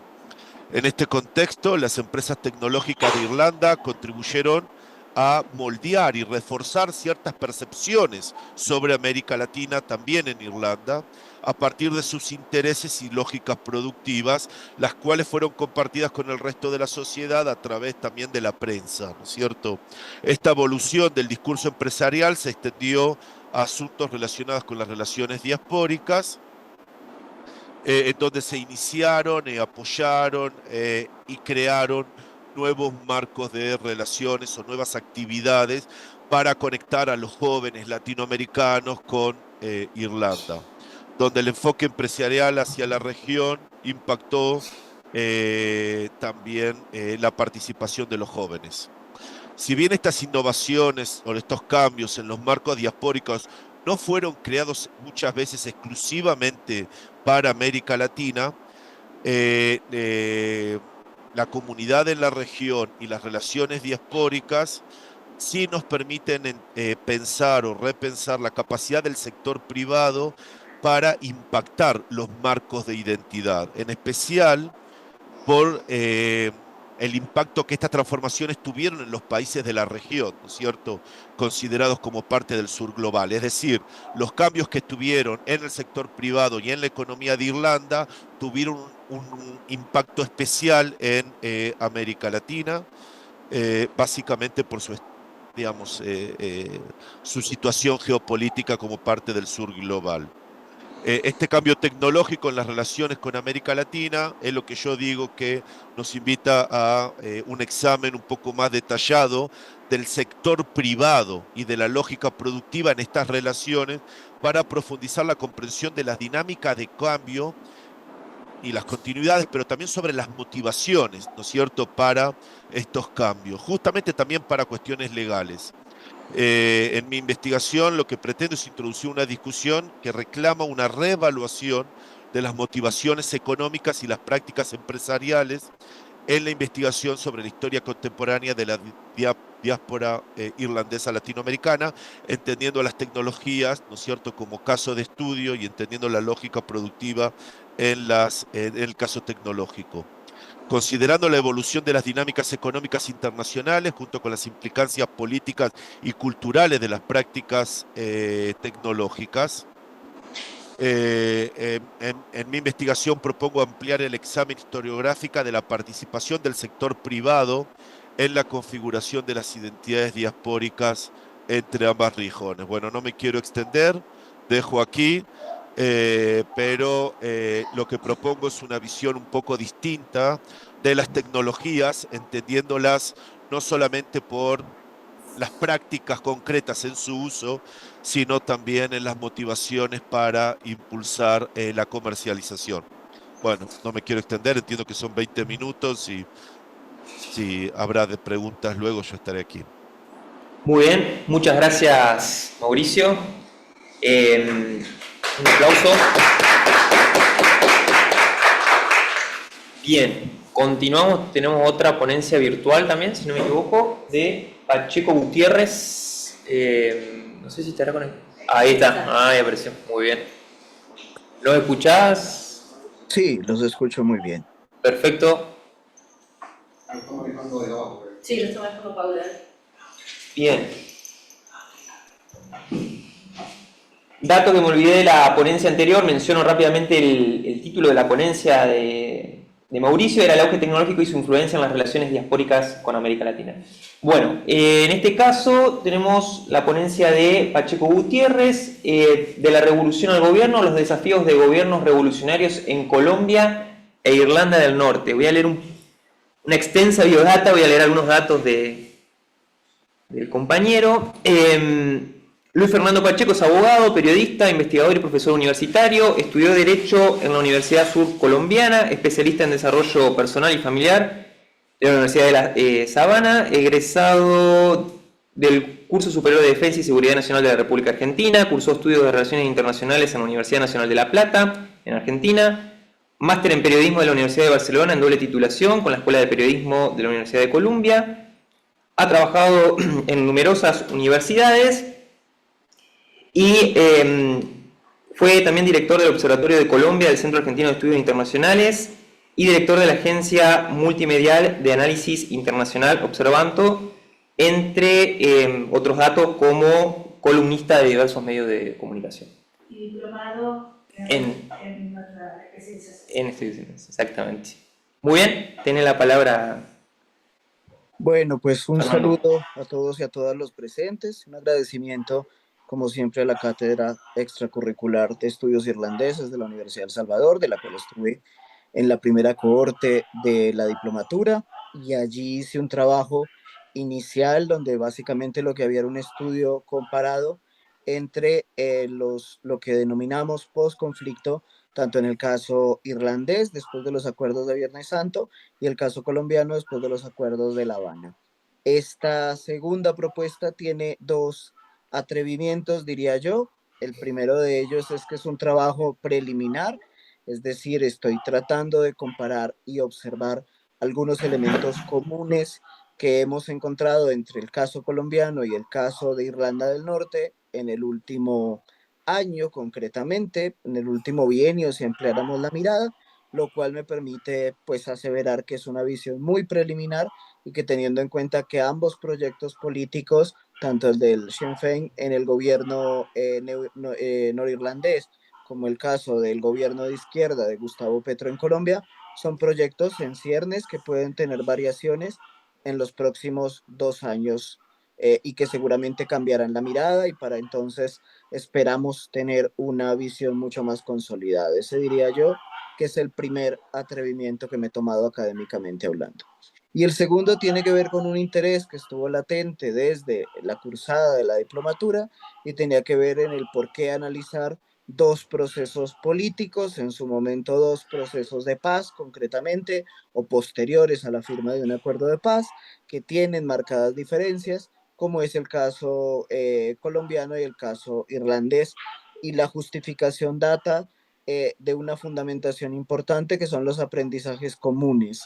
En este contexto, las empresas tecnológicas de Irlanda contribuyeron a moldear y reforzar ciertas percepciones sobre América Latina, también en Irlanda, a partir de sus intereses y lógicas productivas, las cuales fueron compartidas con el resto de la sociedad a través también de la prensa, ¿no es cierto? Esta evolución del discurso empresarial se extendió a asuntos relacionados con las relaciones diaspóricas, en donde se iniciaron, apoyaron y crearon nuevos marcos de relaciones o nuevas actividades para conectar a los jóvenes latinoamericanos con Irlanda, donde el enfoque empresarial hacia la región impactó también la participación de los jóvenes. Si bien estas innovaciones o estos cambios en los marcos diaspóricos no fueron creados muchas veces exclusivamente para América Latina, la comunidad en la región y las relaciones diaspóricas sí nos permiten pensar o repensar la capacidad del sector privado para impactar los marcos de identidad, en especial por el impacto que estas transformaciones tuvieron en los países de la región, ¿no es cierto?, considerados como parte del sur global. Es decir, los cambios que tuvieron en el sector privado y en la economía de Irlanda tuvieron un impacto especial en América Latina, básicamente por su, digamos, su situación geopolítica como parte del sur global. Este cambio tecnológico en las relaciones con América Latina es lo que yo digo que nos invita a un examen un poco más detallado del sector privado y de la lógica productiva en estas relaciones para profundizar la comprensión de las dinámicas de cambio y las continuidades, pero también sobre las motivaciones, ¿no es cierto?, para estos cambios, justamente también para cuestiones legales. En mi investigación lo que pretendo es introducir una discusión que reclama una reevaluación de las motivaciones económicas y las prácticas empresariales en la investigación sobre la historia contemporánea de la diáspora irlandesa latinoamericana, entendiendo las tecnologías, ¿no es cierto?, como caso de estudio y entendiendo la lógica productiva en el caso tecnológico. Considerando la evolución de las dinámicas económicas internacionales junto con las implicancias políticas y culturales de las prácticas tecnológicas, en mi investigación propongo ampliar el examen historiográfico de la participación del sector privado en la configuración de las identidades diaspóricas entre ambas regiones. Bueno, no me quiero extender, dejo aquí. Pero lo que propongo es una visión un poco distinta de las tecnologías, entendiéndolas no solamente por las prácticas concretas en su uso, sino también en las motivaciones para impulsar la comercialización. Bueno, no me quiero extender, entiendo que son 20 minutos y si habrá de preguntas luego yo estaré aquí. Muy bien, muchas gracias, Mauricio. Un aplauso. Bien, continuamos. Tenemos otra ponencia virtual también, si no me equivoco, de Pacheco Gutiérrez. No sé si estará con él. Ahí está, ahí apareció. Muy bien. ¿Los escuchás? Sí, los escucho muy bien. Perfecto. Sí, lo estamos dejando Paula. Bien. Dato que me olvidé de la ponencia anterior, menciono rápidamente el título de la ponencia de Mauricio era el auge tecnológico y su influencia en las relaciones diaspóricas con América Latina. Bueno, en este caso tenemos la ponencia de Pacheco Gutiérrez, de la revolución al gobierno, los desafíos de gobiernos revolucionarios en Colombia e Irlanda del Norte. Voy a leer una extensa biodata, voy a leer algunos datos del compañero. Luis Fernando Pacheco es abogado, periodista, investigador y profesor universitario. Estudió Derecho en la Universidad Sur Colombiana, especialista en desarrollo personal y familiar de la Universidad de La Sabana, egresado del Curso Superior de Defensa y Seguridad Nacional de la República Argentina, cursó estudios de Relaciones Internacionales en la Universidad Nacional de La Plata, en Argentina, máster en Periodismo de la Universidad de Barcelona en doble titulación con la Escuela de Periodismo de la Universidad de Columbia. Ha trabajado en numerosas universidades y fue también director del Observatorio de Colombia del Centro Argentino de Estudios Internacionales y director de la Agencia Multimedial de Análisis Internacional Observanto, entre otros datos como columnista de diversos medios de comunicación. Y diplomado En nuestra especialización. En instituciones, exactamente. Muy bien, tiene la palabra. Bueno, pues un Fernando. saludo a todos y a todas los presentes, un agradecimiento, como siempre, a la Cátedra Extracurricular de Estudios Irlandeses de la Universidad de El Salvador, de la cual estuve en la primera cohorte de la diplomatura, y allí hice un trabajo inicial donde básicamente lo que había era un estudio comparado entre lo que denominamos post-conflicto, tanto en el caso irlandés, después de los acuerdos de Viernes Santo, y el caso colombiano después de los acuerdos de La Habana. Esta segunda propuesta tiene dos atrevimientos, diría yo. El primero de ellos es que es un trabajo preliminar, es decir, estoy tratando de comparar y observar algunos elementos comunes que hemos encontrado entre el caso colombiano y el caso de Irlanda del Norte en el último año, concretamente, en el último bienio, si empleáramos la mirada, lo cual me permite pues aseverar que es una visión muy preliminar y que teniendo en cuenta que ambos proyectos políticos, tanto el del Sinn Féin en el gobierno norirlandés como el caso del gobierno de izquierda de Gustavo Petro en Colombia, son proyectos en ciernes que pueden tener variaciones en los próximos 2 años y que seguramente cambiarán la mirada y para entonces esperamos tener una visión mucho más consolidada. Ese diría yo que es el primer atrevimiento que me he tomado académicamente hablando. Y el segundo tiene que ver con un interés que estuvo latente desde la cursada de la diplomatura y tenía que ver en el por qué analizar dos procesos políticos, en su momento dos procesos de paz concretamente, o posteriores a la firma de un acuerdo de paz, que tienen marcadas diferencias, como es el caso colombiano y el caso irlandés, y la justificación data de una fundamentación importante que son los aprendizajes comunes.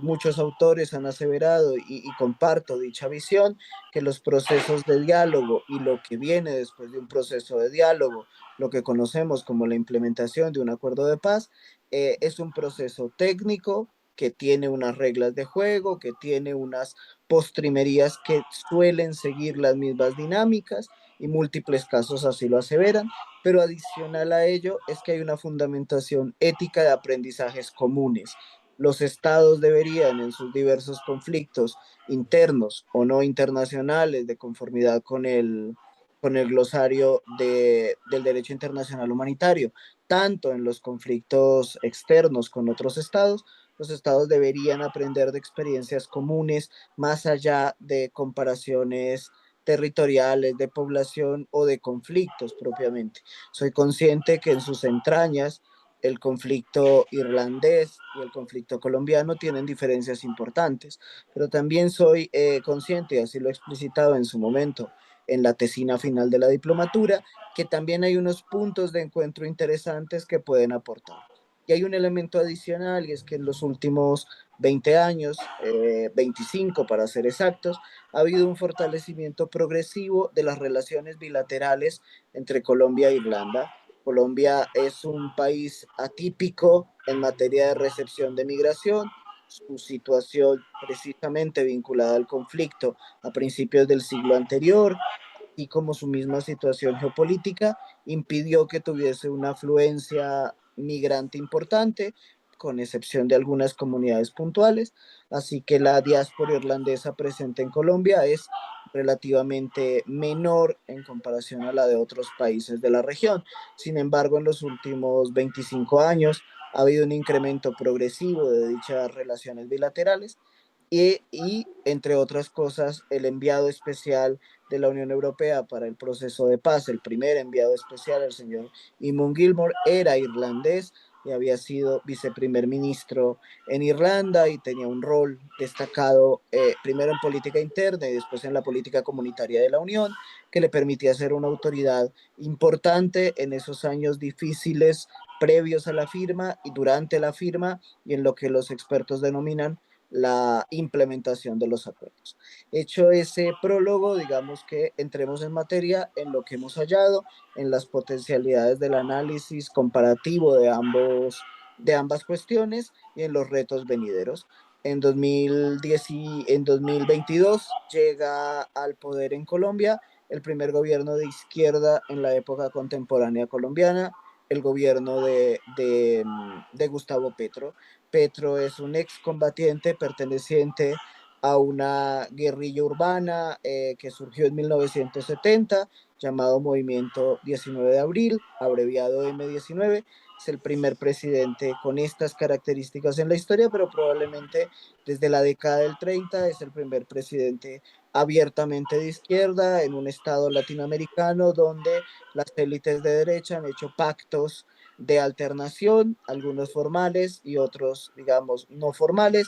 Muchos autores han aseverado y comparto dicha visión, que los procesos de diálogo y lo que viene después de un proceso de diálogo, lo que conocemos como la implementación de un acuerdo de paz, es un proceso técnico que tiene unas reglas de juego, que tiene unas postrimerías que suelen seguir las mismas dinámicas y múltiples casos así lo aseveran, pero adicional a ello es que hay una fundamentación ética de aprendizajes comunes. Los estados deberían en sus diversos conflictos internos o no internacionales de conformidad con el glosario del derecho internacional humanitario, tanto en los conflictos externos con otros estados, los estados deberían aprender de experiencias comunes más allá de comparaciones territoriales, de población o de conflictos propiamente. Soy consciente que en sus entrañas el conflicto irlandés y el conflicto colombiano tienen diferencias importantes, pero también soy consciente, y así lo he explicitado en su momento en la tesina final de la diplomatura, que también hay unos puntos de encuentro interesantes que pueden aportar. Y hay un elemento adicional, y es que en los últimos 20 años, 25 para ser exactos, ha habido un fortalecimiento progresivo de las relaciones bilaterales entre Colombia e Irlanda. Colombia es un país atípico en materia de recepción de migración, su situación precisamente vinculada al conflicto a principios del siglo anterior, y como su misma situación geopolítica impidió que tuviese una afluencia migrante importante, con excepción de algunas comunidades puntuales, así que la diáspora irlandesa presente en Colombia es relativamente menor en comparación a la de otros países de la región. Sin embargo, en los últimos 25 años ha habido un incremento progresivo de dichas relaciones bilaterales entre otras cosas, el enviado especial de la Unión Europea para el proceso de paz, el primer enviado especial, el señor Eamon Gilmore, era irlandés y había sido viceprimer ministro en Irlanda y tenía un rol destacado primero en política interna y después en la política comunitaria de la Unión, que le permitía ser una autoridad importante en esos años difíciles previos a la firma y durante la firma y en lo que los expertos denominan la implementación de los acuerdos. Hecho ese prólogo, digamos que entremos en materia en lo que hemos hallado, en las potencialidades del análisis comparativo de ambas cuestiones y en los retos venideros. En 2022 llega al poder en Colombia el primer gobierno de izquierda en la época contemporánea colombiana, el gobierno de Gustavo Petro. Petro es un excombatiente perteneciente a una guerrilla urbana que surgió en 1970, llamado Movimiento 19 de Abril, abreviado M19. Es el primer presidente con estas características en la historia, pero probablemente desde la década del 30 es el primer presidente abiertamente de izquierda en un estado latinoamericano donde las élites de derecha han hecho pactos de alternación, algunos formales y otros, digamos, no formales,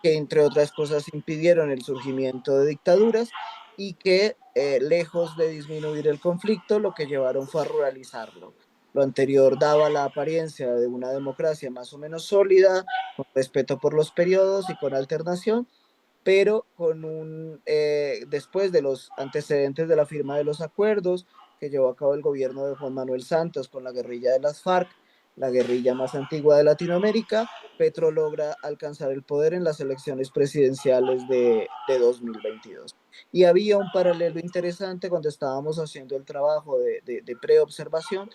que entre otras cosas impidieron el surgimiento de dictaduras y que, lejos de disminuir el conflicto, lo que llevaron fue a ruralizarlo. Lo anterior daba la apariencia de una democracia más o menos sólida, con respeto por los periodos y con alternación, pero después de los antecedentes de la firma de los acuerdos que llevó a cabo el gobierno de Juan Manuel Santos con la guerrilla de las FARC, la guerrilla más antigua de Latinoamérica, Petro logra alcanzar el poder en las elecciones presidenciales de 2022. Y había un paralelo interesante cuando estábamos haciendo el trabajo de preobservación,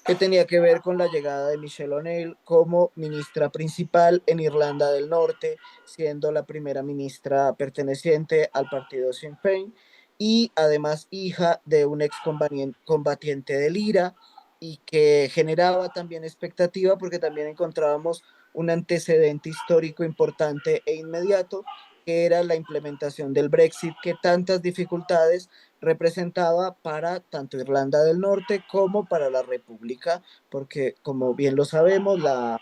que tenía que ver con la llegada de Michelle O'Neill como ministra principal en Irlanda del Norte, siendo la primera ministra perteneciente al partido Sinn Féin y además hija de un excombatiente del IRA y que generaba también expectativa porque también encontrábamos un antecedente histórico importante e inmediato, que era la implementación del Brexit, que tantas dificultades representaba para tanto Irlanda del Norte como para la República, porque como bien lo sabemos, la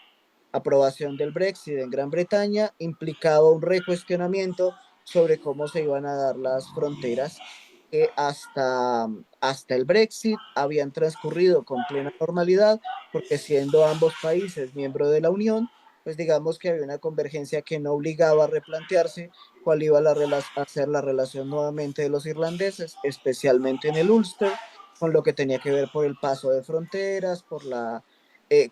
aprobación del Brexit en Gran Bretaña implicaba un recuestionamiento sobre cómo se iban a dar las fronteras que hasta el Brexit habían transcurrido con plena normalidad, porque siendo ambos países miembros de la Unión, pues digamos que había una convergencia que no obligaba a replantearse cuál iba a ser la relación nuevamente de los irlandeses, especialmente en el Ulster, con lo que tenía que ver por el paso de fronteras, por la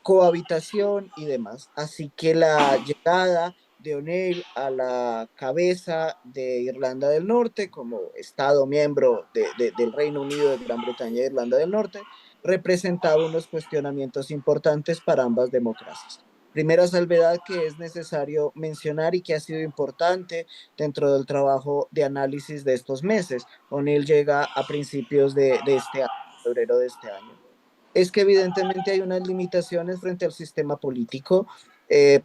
cohabitación y demás. Así que la llegada de O'Neill a la cabeza de Irlanda del Norte como Estado miembro del Reino Unido de Gran Bretaña e Irlanda del Norte representaba unos cuestionamientos importantes para ambas democracias. Primera salvedad que es necesario mencionar y que ha sido importante dentro del trabajo de análisis de estos meses. O'Neill llega a principios de este año, febrero de este año. Es que evidentemente hay unas limitaciones frente al sistema político.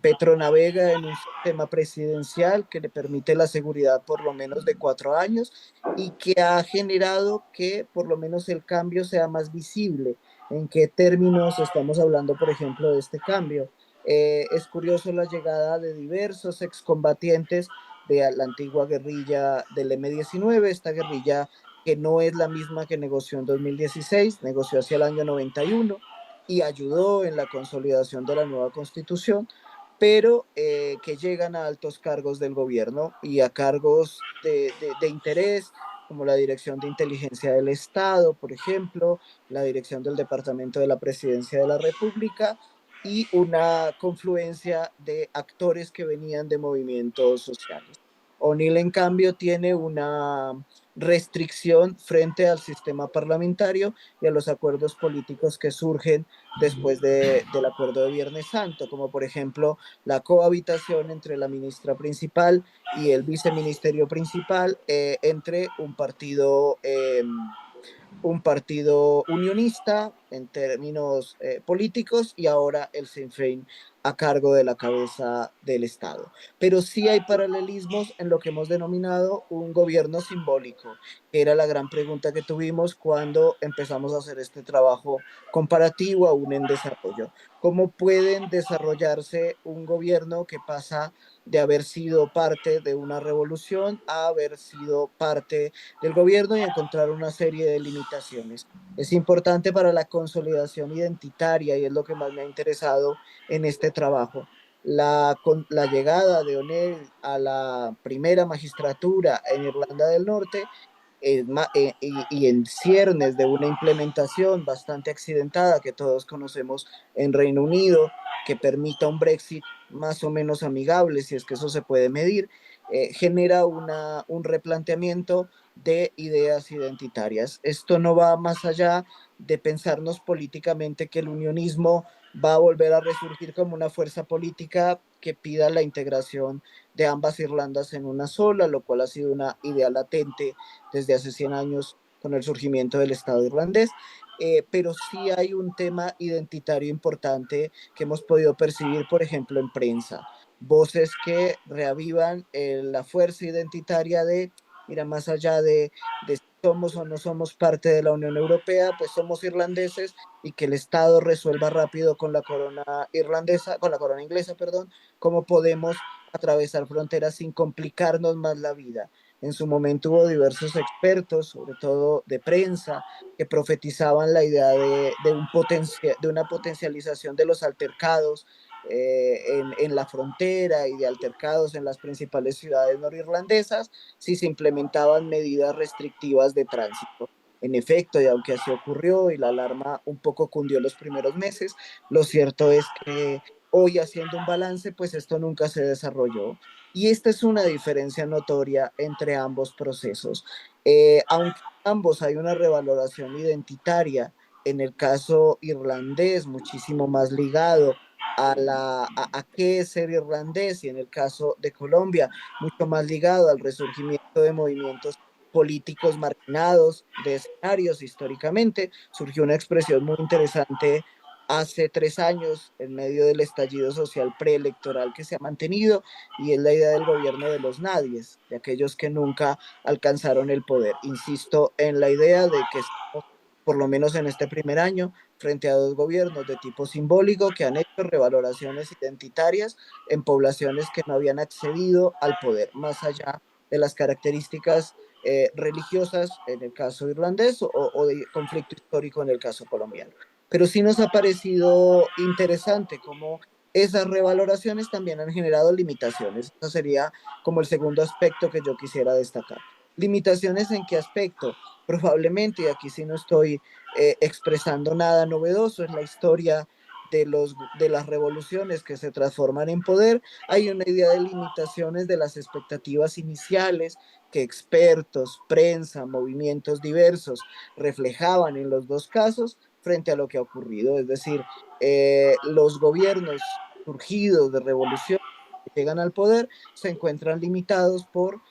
Petro navega en un sistema presidencial que le permite la seguridad por lo menos de 4 años y que ha generado que por lo menos el cambio sea más visible. ¿En qué términos estamos hablando, por ejemplo, de este cambio? Es curioso la llegada de diversos excombatientes de la antigua guerrilla del M19, esta guerrilla que no es la misma que negoció en 2016, negoció hacia el año 91 y ayudó en la consolidación de la nueva constitución, pero que llegan a altos cargos del gobierno y a cargos de interés, como la Dirección de Inteligencia del Estado, por ejemplo, la Dirección del Departamento de la Presidencia de la República y una confluencia de actores que venían de movimientos sociales. O'Neill, en cambio, tiene una restricción frente al sistema parlamentario y a los acuerdos políticos que surgen después del acuerdo de Viernes Santo, como por ejemplo la cohabitación entre la ministra principal y el viceministerio principal entre un partido unionista en términos políticos y ahora el Sinn Féin a cargo de la cabeza del Estado. Pero sí hay paralelismos en lo que hemos denominado un gobierno simbólico, que era la gran pregunta que tuvimos cuando empezamos a hacer este trabajo comparativo aún en desarrollo. ¿Cómo pueden desarrollarse un gobierno que pasa de haber sido parte de una revolución a haber sido parte del gobierno y encontrar una serie de limitaciones? Es importante para la consolidación identitaria y es lo que más me ha interesado en este trabajo. La llegada de O'Neill a la primera magistratura en Irlanda del Norte y en ciernes de una implementación bastante accidentada que todos conocemos en Reino Unido, que permita un Brexit más o menos amigable, si es que eso se puede medir, genera un replanteamiento de ideas identitarias. Esto no va más allá de pensarnos políticamente que el unionismo va a volver a resurgir como una fuerza política que pida la integración de ambas Irlandas en una sola, lo cual ha sido una idea latente desde hace 100 años con el surgimiento del Estado irlandés, pero sí hay un tema identitario importante que hemos podido percibir, por ejemplo, en prensa. Voces que reavivan la fuerza identitaria de, mira, más allá de si somos o no somos parte de la Unión Europea, pues somos irlandeses y que el Estado resuelva rápido con la corona irlandesa, con la corona inglesa, perdón, cómo podemos atravesar fronteras sin complicarnos más la vida. En su momento hubo diversos expertos, sobre todo de prensa, que profetizaban la idea de una potencialización de los altercados en la frontera y de altercados en las principales ciudades norirlandesas si se implementaban medidas restrictivas de tránsito. En efecto, y aunque así ocurrió y la alarma un poco cundió los primeros meses, lo cierto es que hoy, haciendo un balance, pues esto nunca se desarrolló. Y esta es una diferencia notoria entre ambos procesos. Aunque ambos hay una revaloración identitaria, en el caso irlandés, muchísimo más ligado a qué es ser irlandés, y en el caso de Colombia, mucho más ligado al resurgimiento de movimientos políticos marginados de escenarios históricamente. Surgió una expresión muy interesante hace 3 años en medio del estallido social preelectoral que se ha mantenido, y es la idea del gobierno de los nadies, de aquellos que nunca alcanzaron el poder. Insisto en la idea de que estamos, por lo menos en este primer año, frente a dos gobiernos de tipo simbólico que han hecho revaloraciones identitarias en poblaciones que no habían accedido al poder, más allá de las características religiosas en el caso irlandés o de conflicto histórico en el caso colombiano. Pero sí nos ha parecido interesante cómo esas revaloraciones también han generado limitaciones. Eso sería como el segundo aspecto que yo quisiera destacar. ¿Limitaciones en qué aspecto? Probablemente, y aquí sí no estoy expresando nada novedoso, en la historia de las revoluciones que se transforman en poder, hay una idea de limitaciones de las expectativas iniciales que expertos, prensa, movimientos diversos reflejaban en los dos casos frente a lo que ha ocurrido. Es decir, los gobiernos surgidos de revolución que llegan al poder se encuentran limitados por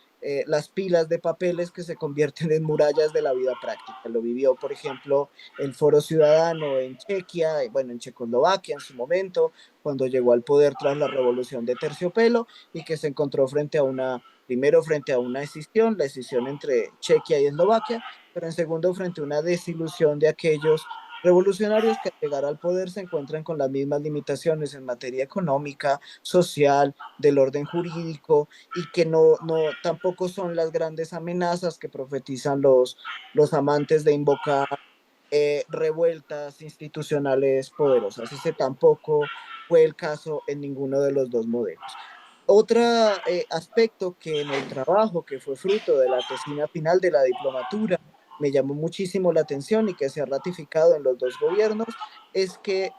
las pilas de papeles que se convierten en murallas de la vida práctica. Lo vivió, por ejemplo, el Foro Ciudadano en Chequia, bueno, en Checoslovaquia en su momento, cuando llegó al poder tras la revolución de Terciopelo, y que se encontró primero frente a una escisión, la escisión entre Chequia y Eslovaquia, pero en segundo frente a una desilusión de aquellos revolucionarios que al llegar al poder se encuentran con las mismas limitaciones en materia económica, social, del orden jurídico, y que tampoco son las grandes amenazas que profetizan los amantes de invocar revueltas institucionales poderosas. Ese tampoco fue el caso en ninguno de los dos modelos. Otro aspecto que en el trabajo, que fue fruto de la tesina final de la diplomatura, me llamó muchísimo la atención y que se ha ratificado en los dos gobiernos, es que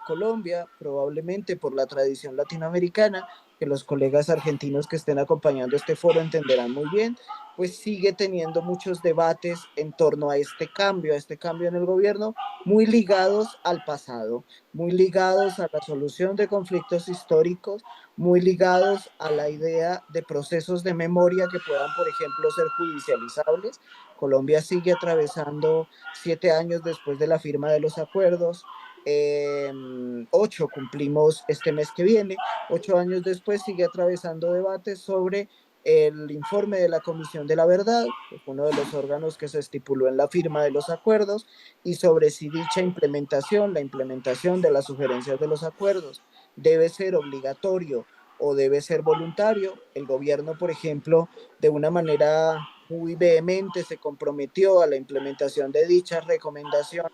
Colombia, probablemente por la tradición latinoamericana, que los colegas argentinos que estén acompañando este foro entenderán muy bien, pues sigue teniendo muchos debates en torno a este cambio en el gobierno, muy ligados al pasado, muy ligados a la solución de conflictos históricos, muy ligados a la idea de procesos de memoria que puedan, por ejemplo, ser judicializables. Colombia sigue atravesando 7 años después de la firma de los acuerdos, 8 cumplimos este mes que viene, 8 años después sigue atravesando debates sobre el informe de la Comisión de la Verdad, que fue uno de los órganos que se estipuló en la firma de los acuerdos, y sobre si dicha implementación, la implementación de las sugerencias de los acuerdos, debe ser obligatorio o debe ser voluntario. El gobierno, por ejemplo, de una manera muy vehemente se comprometió a la implementación de dichas recomendaciones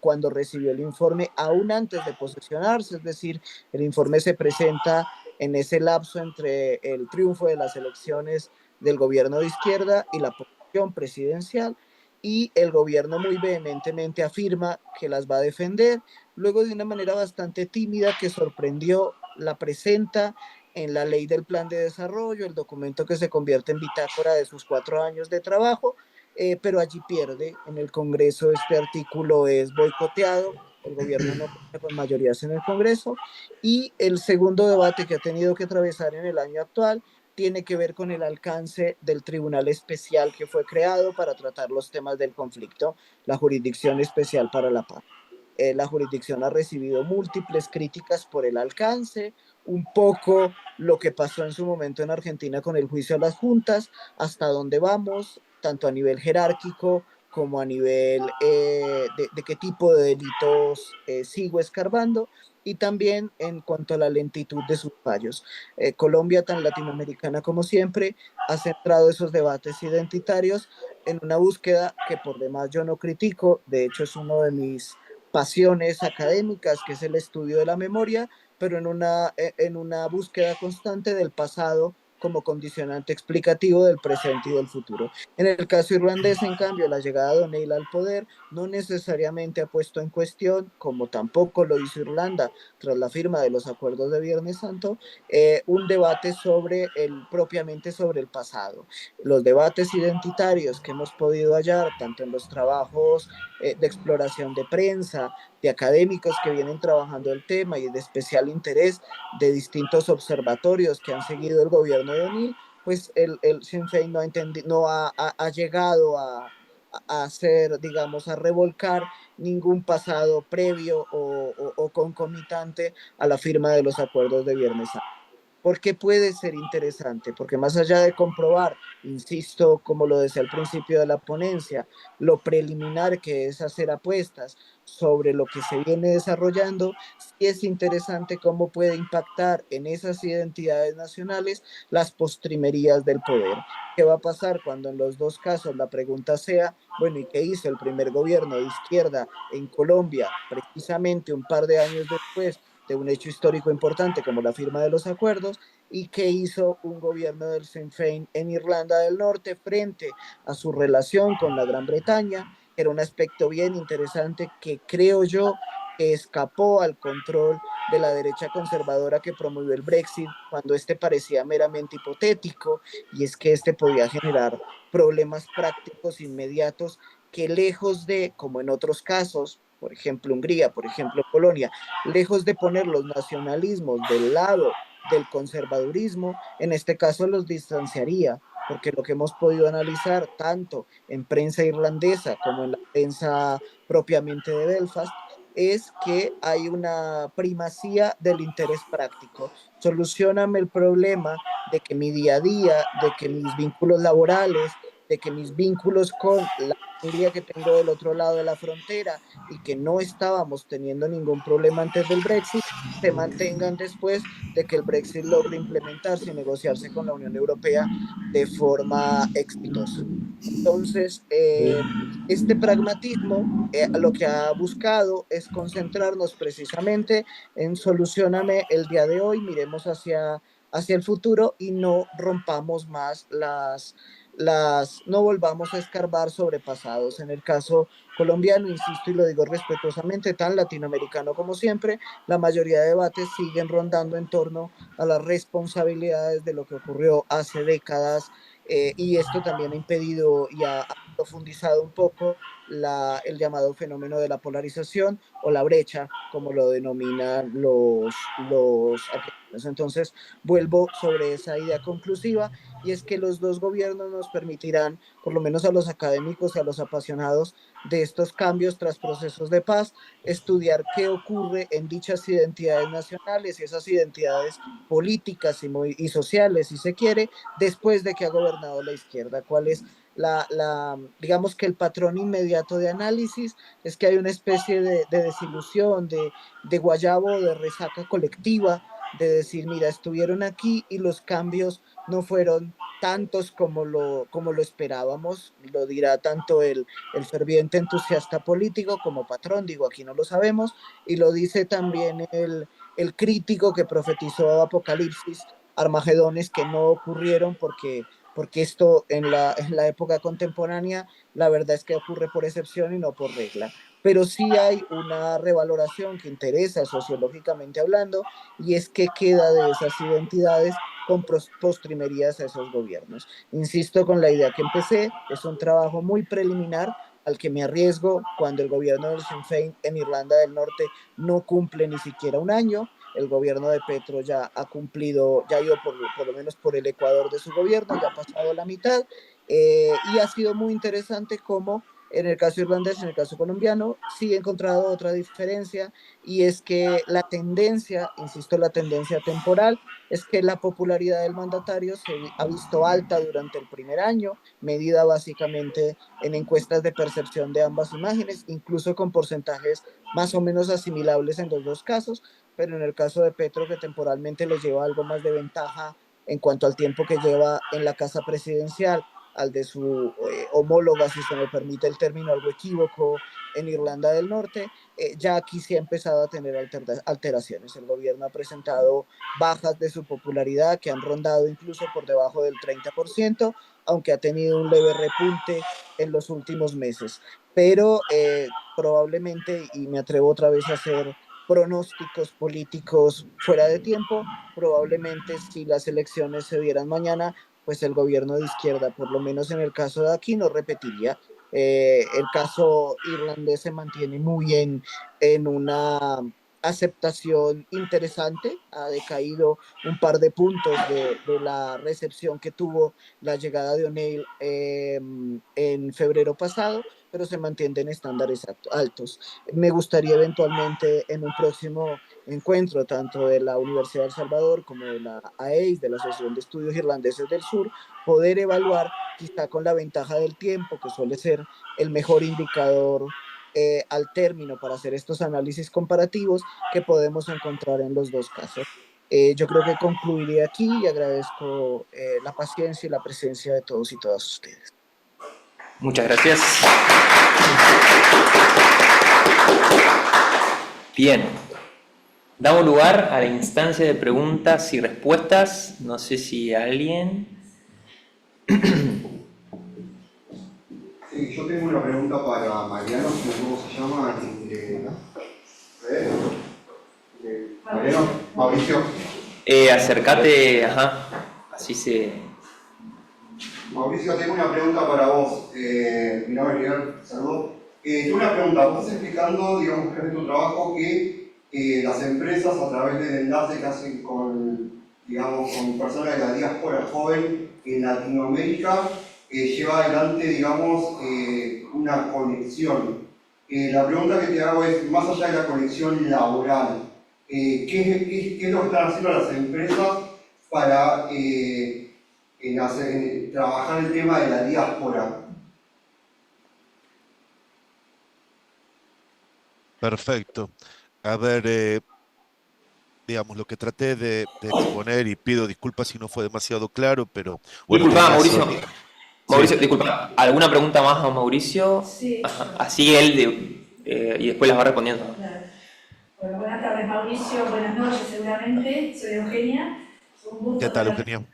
cuando recibió el informe, aún antes de posesionarse, es decir, el informe se presenta en ese lapso entre el triunfo de las elecciones del gobierno de izquierda y la posición presidencial, y el gobierno muy vehementemente afirma que las va a defender, luego de una manera bastante tímida que sorprendió, la presenta en la ley del plan de desarrollo, el documento que se convierte en bitácora de sus 4 años de trabajo, pero allí pierde. En el Congreso este artículo es boicoteado, el gobierno no cuenta con mayorías en el Congreso, y el segundo debate que ha tenido que atravesar en el año actual tiene que ver con el alcance del Tribunal Especial que fue creado para tratar los temas del conflicto, la Jurisdicción Especial para la Paz. La jurisdicción ha recibido múltiples críticas por el alcance, un poco lo que pasó en su momento en Argentina con el juicio a las juntas, hasta dónde vamos, tanto a nivel jerárquico como a nivel de qué tipo de delitos sigo escarbando, y también en cuanto a la lentitud de sus fallos. Colombia, tan latinoamericana como siempre, ha centrado esos debates identitarios en una búsqueda que por demás yo no critico, de hecho es uno de mis pasiones académicas, que es el estudio de la memoria, pero en una búsqueda constante del pasado como condicionante explicativo del presente y del futuro. En el caso irlandés, en cambio, la llegada de O'Neill al poder no necesariamente ha puesto en cuestión, como tampoco lo hizo Irlanda tras la firma de los acuerdos de Viernes Santo, un debate propiamente sobre el pasado. Los debates identitarios que hemos podido hallar, tanto en los trabajos de exploración de prensa, de académicos que vienen trabajando el tema y de especial interés de distintos observatorios que han seguido el gobierno de O'Neill, pues el Sinn Féin no ha llegado a hacer, digamos, a revolcar ningún pasado previo o concomitante a la firma de los acuerdos de Viernes Santo. ¿Por qué puede ser interesante? Porque más allá de comprobar, insisto, como lo decía al principio de la ponencia, lo preliminar que es hacer apuestas sobre lo que se viene desarrollando, sí es interesante cómo puede impactar en esas identidades nacionales las postrimerías del poder. ¿Qué va a pasar cuando en los dos casos la pregunta sea, bueno, ¿y qué hizo el primer gobierno de izquierda en Colombia precisamente un par de años después de un hecho histórico importante como la firma de los acuerdos, y qué hizo un gobierno del Sinn Féin en Irlanda del Norte frente a su relación con la Gran Bretaña? Era un aspecto bien interesante que creo yo que escapó al control de la derecha conservadora que promovió el Brexit cuando este parecía meramente hipotético, y es que este podía generar problemas prácticos inmediatos que, lejos de, como en otros casos, por ejemplo Hungría, por ejemplo Polonia, lejos de poner los nacionalismos del lado del conservadurismo, en este caso los distanciaría, porque lo que hemos podido analizar tanto en prensa irlandesa como en la prensa propiamente de Belfast es que hay una primacía del interés práctico. Solucióname el problema de que mi día a día, de que mis vínculos laborales, de que mis vínculos con la familia que tengo del otro lado de la frontera y que no estábamos teniendo ningún problema antes del Brexit, se mantengan después de que el Brexit logre implementarse y negociarse con la Unión Europea de forma exitosa. Entonces, este pragmatismo lo que ha buscado es concentrarnos precisamente en solucioname el día de hoy, miremos hacia el futuro y no rompamos más no volvamos a escarbar sobre pasados. En el caso colombiano, insisto y lo digo respetuosamente, tan latinoamericano como siempre, la mayoría de debates siguen rondando en torno a las responsabilidades de lo que ocurrió hace décadas, y esto también ha impedido y ha profundizado un poco el llamado fenómeno de la polarización o la brecha, como lo denominan los académicos. Entonces, vuelvo sobre esa idea conclusiva, y es que los dos gobiernos nos permitirán, por lo menos a los académicos y a los apasionados de estos cambios tras procesos de paz, estudiar qué ocurre en dichas identidades nacionales y esas identidades políticas y sociales, si se quiere, después de que ha gobernado la izquierda. ¿Cuál es digamos que el patrón inmediato de análisis? Es que hay una especie de desilusión, de guayabo, de resaca colectiva, de decir, mira, estuvieron aquí y los cambios no fueron tantos como lo esperábamos. Lo dirá tanto el ferviente entusiasta político como patrón, digo, aquí no lo sabemos, y lo dice también el crítico que profetizó apocalipsis, armagedones que no ocurrieron porque esto en la época contemporánea, la verdad es que ocurre por excepción y no por regla. Pero sí hay una revaloración que interesa sociológicamente hablando, y es que queda de esas identidades con postrimerías a esos gobiernos. Insisto con la idea que empecé, es un trabajo muy preliminar al que me arriesgo cuando el gobierno del Sinn Féin en Irlanda del Norte no cumple ni siquiera un año. El gobierno de Petro ya ha cumplido, ya ha ido por lo menos por el ecuador de su gobierno, ya ha pasado la mitad, y ha sido muy interesante cómo en el caso irlandés, en el caso colombiano, sí he encontrado otra diferencia, y es que la tendencia, insisto, la tendencia temporal, es que la popularidad del mandatario se ha visto alta durante el primer año, medida básicamente en encuestas de percepción de ambas imágenes, incluso con porcentajes más o menos asimilables en los dos casos, pero en el caso de Petro, que temporalmente le lleva algo más de ventaja en cuanto al tiempo que lleva en la casa presidencial, al de su homóloga, si se me permite el término algo equívoco, en Irlanda del Norte, ya aquí sí ha empezado a tener alteraciones. El gobierno ha presentado bajas de su popularidad que han rondado incluso por debajo del 30%, aunque ha tenido un leve repunte en los últimos meses. Pero probablemente, y me atrevo otra vez a hacer pronósticos políticos fuera de tiempo, probablemente si las elecciones se dieran mañana, pues el gobierno de izquierda, por lo menos en el caso de aquí, no repetiría. El caso irlandés se mantiene muy en una aceptación interesante, ha decaído un par de puntos de la recepción que tuvo la llegada de O'Neill en febrero pasado, pero se mantiene en estándares altos. Me gustaría eventualmente en un próximo encuentro, tanto de la Universidad de El Salvador como de la AEIS, de la Asociación de Estudios Irlandeses del Sur, poder evaluar, quizá con la ventaja del tiempo, que suele ser el mejor indicador al término para hacer estos análisis comparativos, que podemos encontrar en los dos casos. Yo creo que concluiré aquí y agradezco la paciencia y la presencia de todos y todas ustedes. Muchas gracias. Bien. Damos lugar a la instancia de preguntas y respuestas. No sé si alguien... Sí, yo tengo una pregunta para Mariano, ¿cómo se llama? Mariano, Mauricio. Acércate, ajá, así se... Mauricio, tengo una pregunta para vos. Mirá, Miguel, saludos. Tengo una pregunta, vos estás explicando, digamos, que es tu trabajo, que las empresas a través del enlace que hacen con, digamos, con personas de la diáspora joven en Latinoamérica, lleva adelante, digamos, una conexión. La pregunta que te hago es, más allá de la conexión laboral, ¿qué es lo que están haciendo las empresas para trabajar el tema de la diáspora? Perfecto. A ver, digamos, lo que traté de exponer, y pido disculpas si no fue demasiado claro, pero bueno, Disculpa, tenía Mauricio. sí. Mauricio, disculpa. ¿Alguna pregunta más a Mauricio? Sí. Ajá. Así él y después las va respondiendo. Claro. Bueno, buenas tardes, Mauricio. Buenas noches, seguramente. Soy Eugenia. Un gusto ¿Qué tal, estar Eugenia?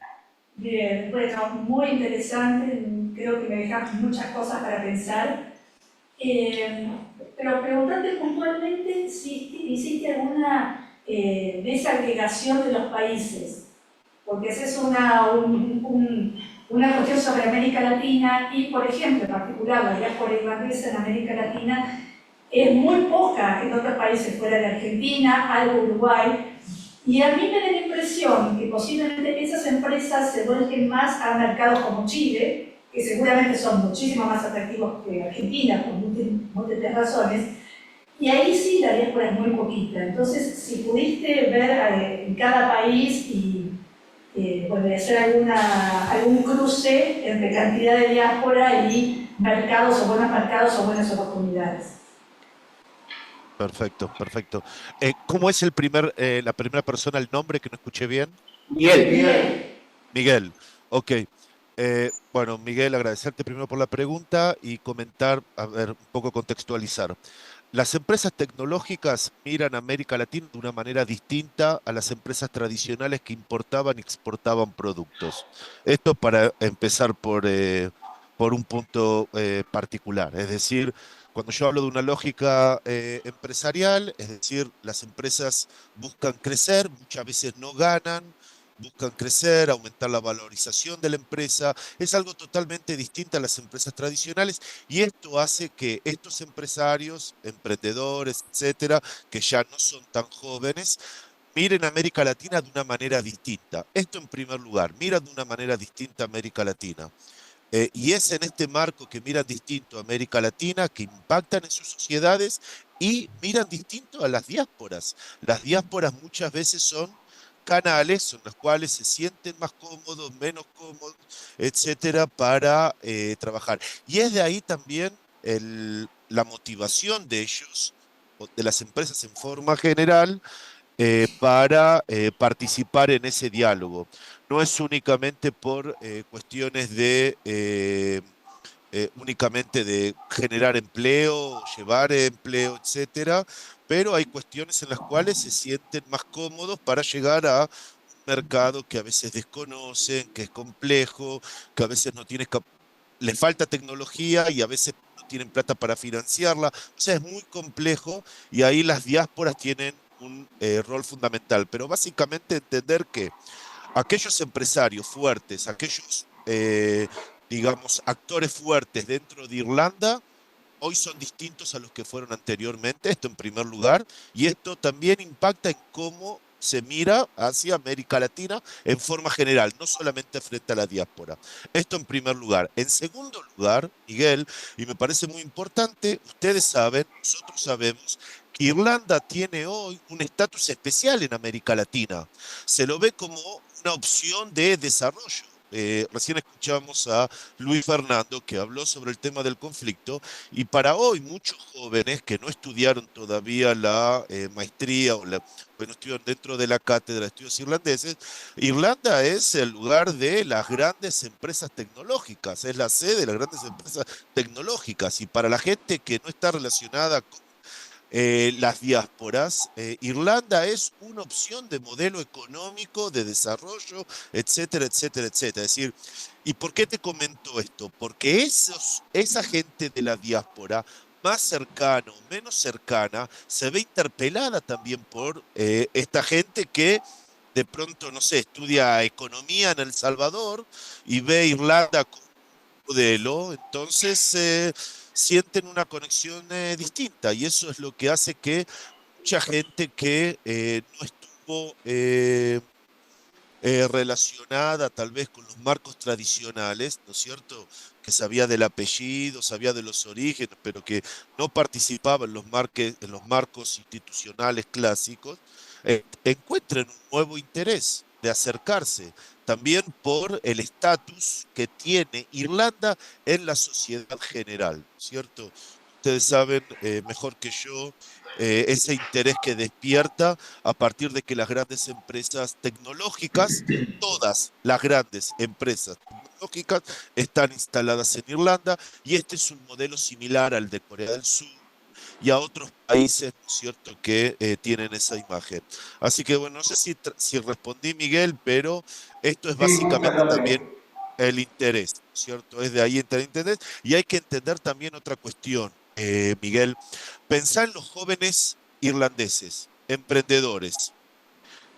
Bien, bueno, muy interesante, creo que me dejas muchas cosas para pensar. Pero preguntarte puntualmente si hiciste alguna desagregación de los países, porque esa es una cuestión sobre América Latina y, por ejemplo, en particular la diáspora irlandesa en América Latina es muy poca en otros países fuera de Argentina, algo Uruguay, y a mí me da la impresión que posiblemente esas empresas se vuelquen más a mercados como Chile, que seguramente son muchísimo más atractivos que Argentina, por múltiples razones, y ahí sí la diáspora es muy poquita. Entonces, si pudiste ver en cada país y bueno, hacer algún cruce entre cantidad de diáspora y mercados o buenas oportunidades. Perfecto, perfecto. ¿Cómo es la primera persona, el nombre que no escuché bien? Miguel. Miguel. Ok. Bueno, Miguel, agradecerte primero por la pregunta y comentar, a ver, un poco contextualizar. Las empresas tecnológicas miran a América Latina de una manera distinta a las empresas tradicionales que importaban y exportaban productos. Esto para empezar por un punto particular. Es decir, cuando yo hablo de una lógica empresarial, es decir, las empresas buscan crecer, muchas veces no ganan, buscan crecer, aumentar la valorización de la empresa. Es algo totalmente distinto a las empresas tradicionales y esto hace que estos empresarios, emprendedores, etcétera, que ya no son tan jóvenes, miren a América Latina de una manera distinta. Esto en primer lugar, miran de una manera distinta a América Latina. Y es en este marco que miran distinto a América Latina, que impactan en sus sociedades y miran distinto a las diásporas. Las diásporas muchas veces son canales en los cuales se sienten más cómodos, menos cómodos, etcétera, para trabajar. Y es de ahí también la motivación de ellos, o de las empresas en forma general, para participar en ese diálogo. No es únicamente por cuestiones únicamente de generar empleo, llevar empleo, etcétera, pero hay cuestiones en las cuales se sienten más cómodos para llegar a un mercado que a veces desconocen, que es complejo, que a veces no tiene les falta tecnología y a veces no tienen plata para financiarla. O sea, es muy complejo y ahí las diásporas tienen un rol fundamental. Pero básicamente entender que aquellos empresarios fuertes, aquellos, digamos, actores fuertes dentro de Irlanda, hoy son distintos a los que fueron anteriormente, esto en primer lugar, y esto también impacta en cómo se mira hacia América Latina en forma general, no solamente frente a la diáspora. Esto en primer lugar. En segundo lugar, Miguel, y me parece muy importante, ustedes saben, nosotros sabemos, que Irlanda tiene hoy un estatus especial en América Latina. Se lo ve como una opción de desarrollo. Recién escuchamos a Luis Fernando que habló sobre el tema del conflicto y para hoy muchos jóvenes que no estudiaron todavía la maestría o no estudian dentro de la cátedra de estudios irlandeses, Irlanda es el lugar de las grandes empresas tecnológicas, es la sede de las grandes empresas tecnológicas y para la gente que no está relacionada con las diásporas, Irlanda es una opción de modelo económico, de desarrollo, etcétera, etcétera, etcétera. Es decir, ¿y por qué te comento esto? Porque esa gente de la diáspora, más cercana o menos cercana, se ve interpelada también por esta gente que de pronto, no sé, estudia economía en El Salvador y ve Irlanda como modelo, entonces sienten una conexión distinta y eso es lo que hace que mucha gente que no estuvo relacionada tal vez con los marcos tradicionales, ¿no es cierto? Que sabía del apellido, sabía de los orígenes, pero que no participaba en en los marcos institucionales clásicos, encuentren un nuevo interés de acercarse, también por el estatus que tiene Irlanda en la sociedad general, ¿cierto? Ustedes saben mejor que yo ese interés que despierta a partir de que las grandes empresas tecnológicas, todas las grandes empresas tecnológicas están instaladas en Irlanda y este es un modelo similar al de Corea del Sur, y a otros países, ¿no es cierto?, que tienen esa imagen. Así que bueno, no sé si respondí, Miguel, pero esto es Sí, muchas básicamente también gracias. el interés, ¿no es cierto? Es de ahí el interés. Y hay que entender también otra cuestión, Miguel. Pensá en los jóvenes irlandeses, emprendedores,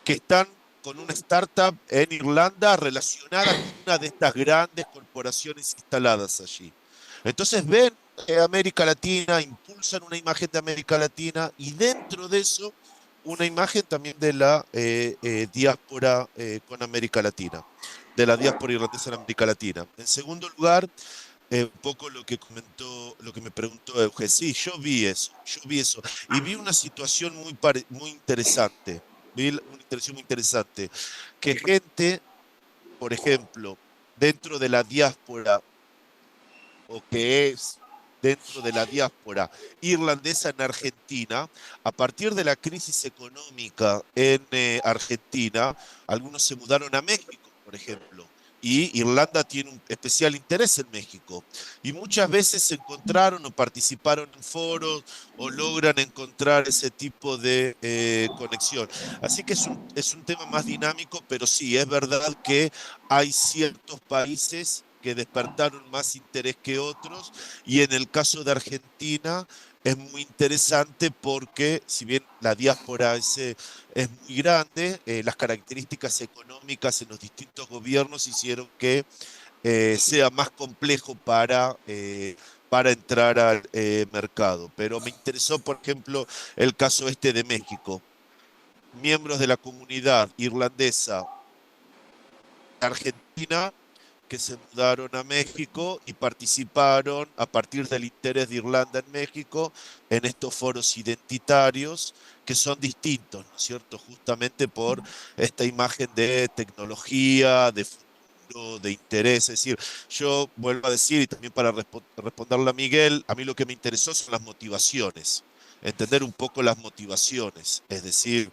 que están con una startup en Irlanda relacionada con una de estas grandes corporaciones instaladas allí. Entonces ven América Latina, impulsan una imagen de América Latina y dentro de eso una imagen también de la diáspora con América Latina, de la diáspora irlandesa en América Latina. En segundo lugar, un poco lo que comentó, lo que me preguntó Euge. Sí, yo vi eso, y vi una situación muy interesante, una situación muy interesante, que gente, por ejemplo, dentro de la diáspora, o que es dentro de la diáspora irlandesa en Argentina, a partir de la crisis económica en Argentina, algunos se mudaron a México, por ejemplo. Y Irlanda tiene un especial interés en México. Y muchas veces se encontraron o participaron en foros o logran encontrar ese tipo de conexión. Así que es un tema más dinámico, pero sí, es verdad que hay ciertos países que despertaron más interés que otros, y en el caso de Argentina es muy interesante porque si bien la diáspora es muy grande, las características económicas en los distintos gobiernos hicieron que sea más complejo para entrar al mercado. Pero me interesó, por ejemplo, el caso este de México. Miembros de la comunidad irlandesa argentina que se mudaron a México y participaron a partir del interés de Irlanda en México en estos foros identitarios que son distintos, ¿no es cierto? Justamente por esta imagen de tecnología, de futuro, de interés. Es decir, yo vuelvo a decir, y también para responderle a Miguel, a mí lo que me interesó son las motivaciones, entender un poco las motivaciones, es decir,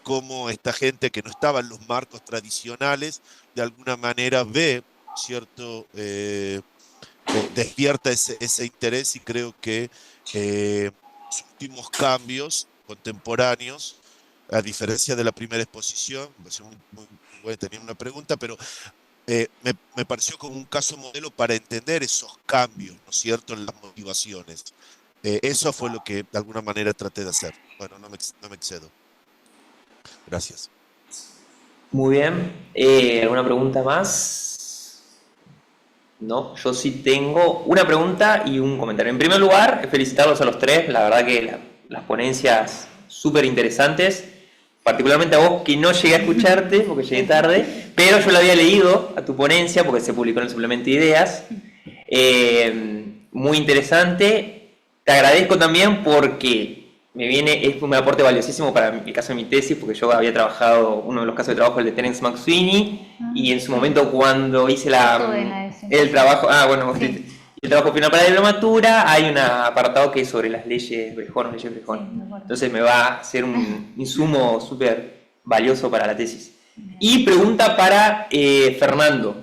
cómo esta gente que no estaba en los marcos tradicionales de alguna manera ve, ¿cierto? Despierta ese interés, y creo que los últimos cambios contemporáneos, a diferencia de la primera exposición, me pareció muy buena, tenía una pregunta, pero me pareció como un caso modelo para entender esos cambios, ¿no es cierto?, en las motivaciones. Eso fue lo que de alguna manera traté de hacer. Bueno, no me excedo. Gracias. Muy bien. ¿Alguna pregunta más? No, yo sí tengo una pregunta y un comentario. En primer lugar, felicitarlos a los tres. La verdad que las ponencias súper interesantes. Particularmente a vos, que no llegué a escucharte porque llegué tarde, pero yo la había leído a tu ponencia porque se publicó en el suplemento de ideas. Muy interesante. Te agradezco también porque es un aporte valiosísimo para el caso de mi tesis, porque yo había trabajado, uno de los casos de trabajo, el de Terence McSweeney, y en su momento cuando hice el trabajo, Sí. el trabajo final para la diplomatura, hay un apartado que es sobre las leyes Brejón. Sí, me acuerdo. Entonces me va a ser un insumo súper valioso para la tesis. Y pregunta para Fernando.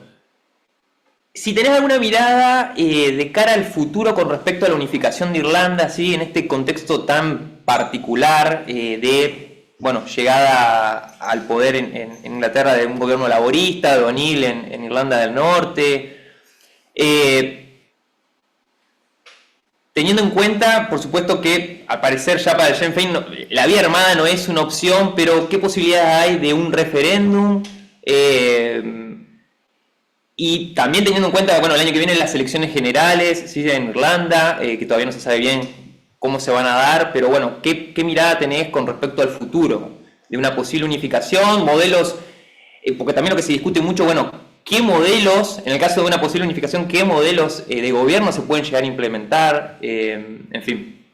Si tenés alguna mirada de cara al futuro con respecto a la unificación de Irlanda, ¿sí?, en este contexto tan particular de llegada al poder en Inglaterra de un gobierno laborista, de O'Neill en Irlanda del Norte, teniendo en cuenta, por supuesto, que al parecer ya para el Sinn Féin la vía armada no es una opción, pero ¿qué posibilidades hay de un referéndum? Y también teniendo en cuenta que el año que viene las elecciones generales, ¿sí?, en Irlanda, que todavía no se sabe bien cómo se van a dar, pero ¿qué mirada tenés con respecto al futuro de una posible unificación? Modelos, porque también lo que se discute mucho, ¿qué modelos, en el caso de una posible unificación, qué modelos de gobierno se pueden llegar a implementar? En fin.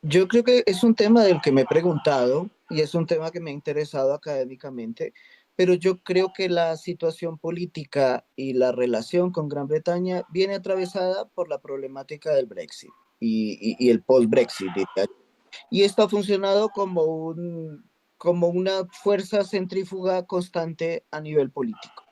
Yo creo que es un tema del que me he preguntado y es un tema que me ha interesado académicamente, pero yo creo que la situación política y la relación con Gran Bretaña viene atravesada por la problemática del Brexit y el post-Brexit, diría. Y esto ha funcionado como una fuerza centrífuga constante a nivel político.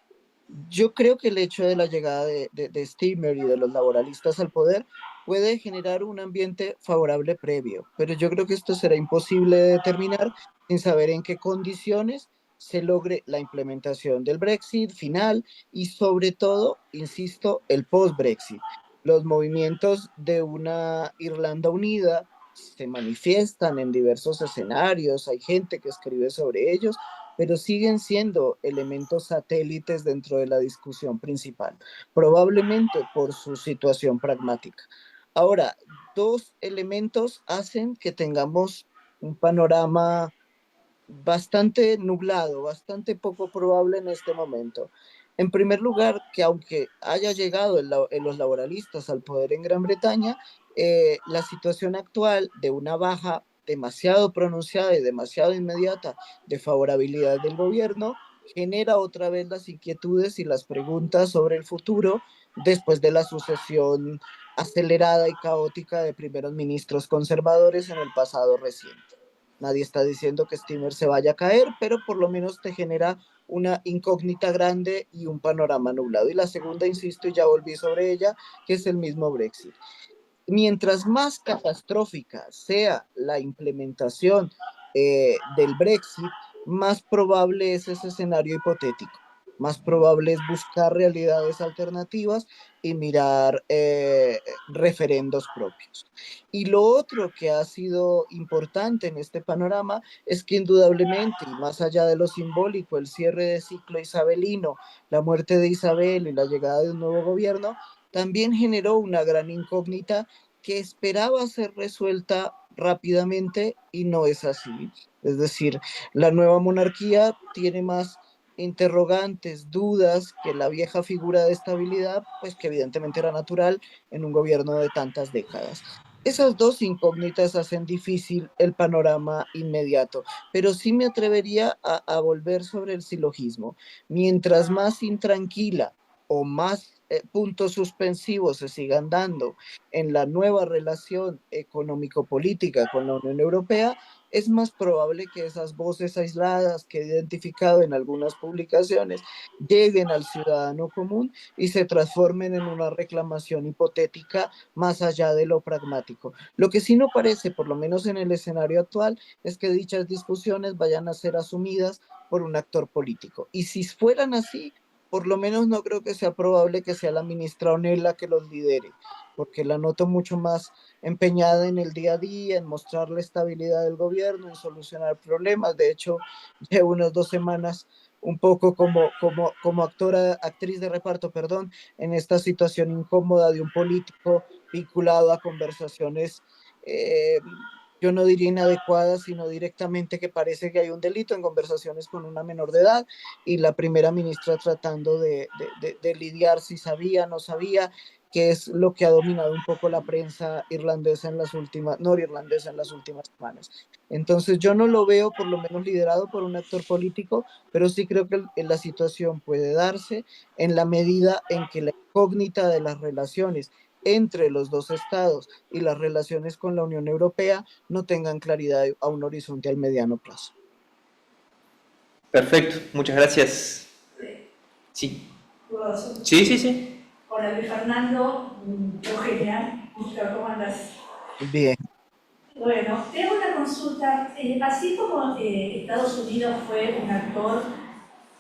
Yo creo que el hecho de la llegada de Stimmer y de los laboralistas al poder puede generar un ambiente favorable previo, pero yo creo que esto será imposible de determinar sin saber en qué condiciones se logre la implementación del Brexit final y sobre todo, insisto, el post-Brexit. Los movimientos de una Irlanda unida se manifiestan en diversos escenarios, hay gente que escribe sobre ellos, pero siguen siendo elementos satélites dentro de la discusión principal, probablemente por su situación pragmática. Ahora, dos elementos hacen que tengamos un panorama bastante nublado, bastante poco probable en este momento. En primer lugar, que aunque haya llegado los laboralistas al poder en Gran Bretaña, la situación actual de una baja demasiado pronunciada y demasiado inmediata de favorabilidad del gobierno genera otra vez las inquietudes y las preguntas sobre el futuro después de la sucesión acelerada y caótica de primeros ministros conservadores en el pasado reciente. Nadie está diciendo que Steamer se vaya a caer, pero por lo menos te genera una incógnita grande y un panorama nublado. Y la segunda, insisto, y ya volví sobre ella, que es el mismo Brexit. Mientras más catastrófica sea la implementación del Brexit, más probable es ese escenario hipotético. Más probable es buscar realidades alternativas y mirar referendos propios. Y lo otro que ha sido importante en este panorama es que indudablemente, y más allá de lo simbólico, el cierre de ciclo isabelino, la muerte de Isabel y la llegada de un nuevo gobierno, también generó una gran incógnita que esperaba ser resuelta rápidamente y no es así. Es decir, la nueva monarquía tiene más interrogantes, dudas que la vieja figura de estabilidad, pues que evidentemente era natural en un gobierno de tantas décadas. Esas dos incógnitas hacen difícil el panorama inmediato, pero sí me atrevería a volver sobre el silogismo. Mientras más intranquila o más puntos suspensivos se sigan dando en la nueva relación económico-política con la Unión Europea, es más probable que esas voces aisladas que he identificado en algunas publicaciones lleguen al ciudadano común y se transformen en una reclamación hipotética más allá de lo pragmático. Lo que sí no parece, por lo menos en el escenario actual, es que dichas discusiones vayan a ser asumidas por un actor político. Y si fueran así, por lo menos no creo que sea probable que sea la ministra O'Neill la que los lidere, porque la noto mucho más empeñada en el día a día, en mostrar la estabilidad del gobierno, en solucionar problemas. De hecho, llevo unas 2 semanas un poco como actriz de reparto, perdón, en esta situación incómoda de un político vinculado a conversaciones, yo no diría inadecuadas, sino directamente que parece que hay un delito en conversaciones con una menor de edad y la primera ministra tratando de lidiar si sabía, no sabía, que es lo que ha dominado un poco la prensa irlandesa en las últimas, norirlandesa en las últimas semanas. Entonces yo no lo veo por lo menos liderado por un actor político, pero sí creo que la situación puede darse en la medida en que la incógnita de las relaciones entre los dos estados y las relaciones con la Unión Europea no tengan claridad a un horizonte al mediano plazo. Perfecto, muchas gracias. Sí. Sí, sí, sí. Hola, Luis Fernando, Eugenia, ¿cómo andas? Bien. Bueno, tengo una consulta. Así como Estados Unidos fue un actor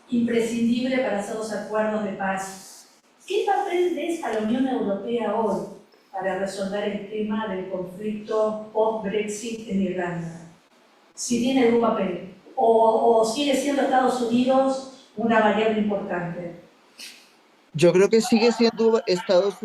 imprescindible para hacer los acuerdos de paz, ¿qué papel ves a la Unión Europea hoy para resolver el tema del conflicto post-Brexit en Irlanda? Si tiene algún papel, o sigue siendo Estados Unidos una variable importante. Yo creo que sigue siendo Estados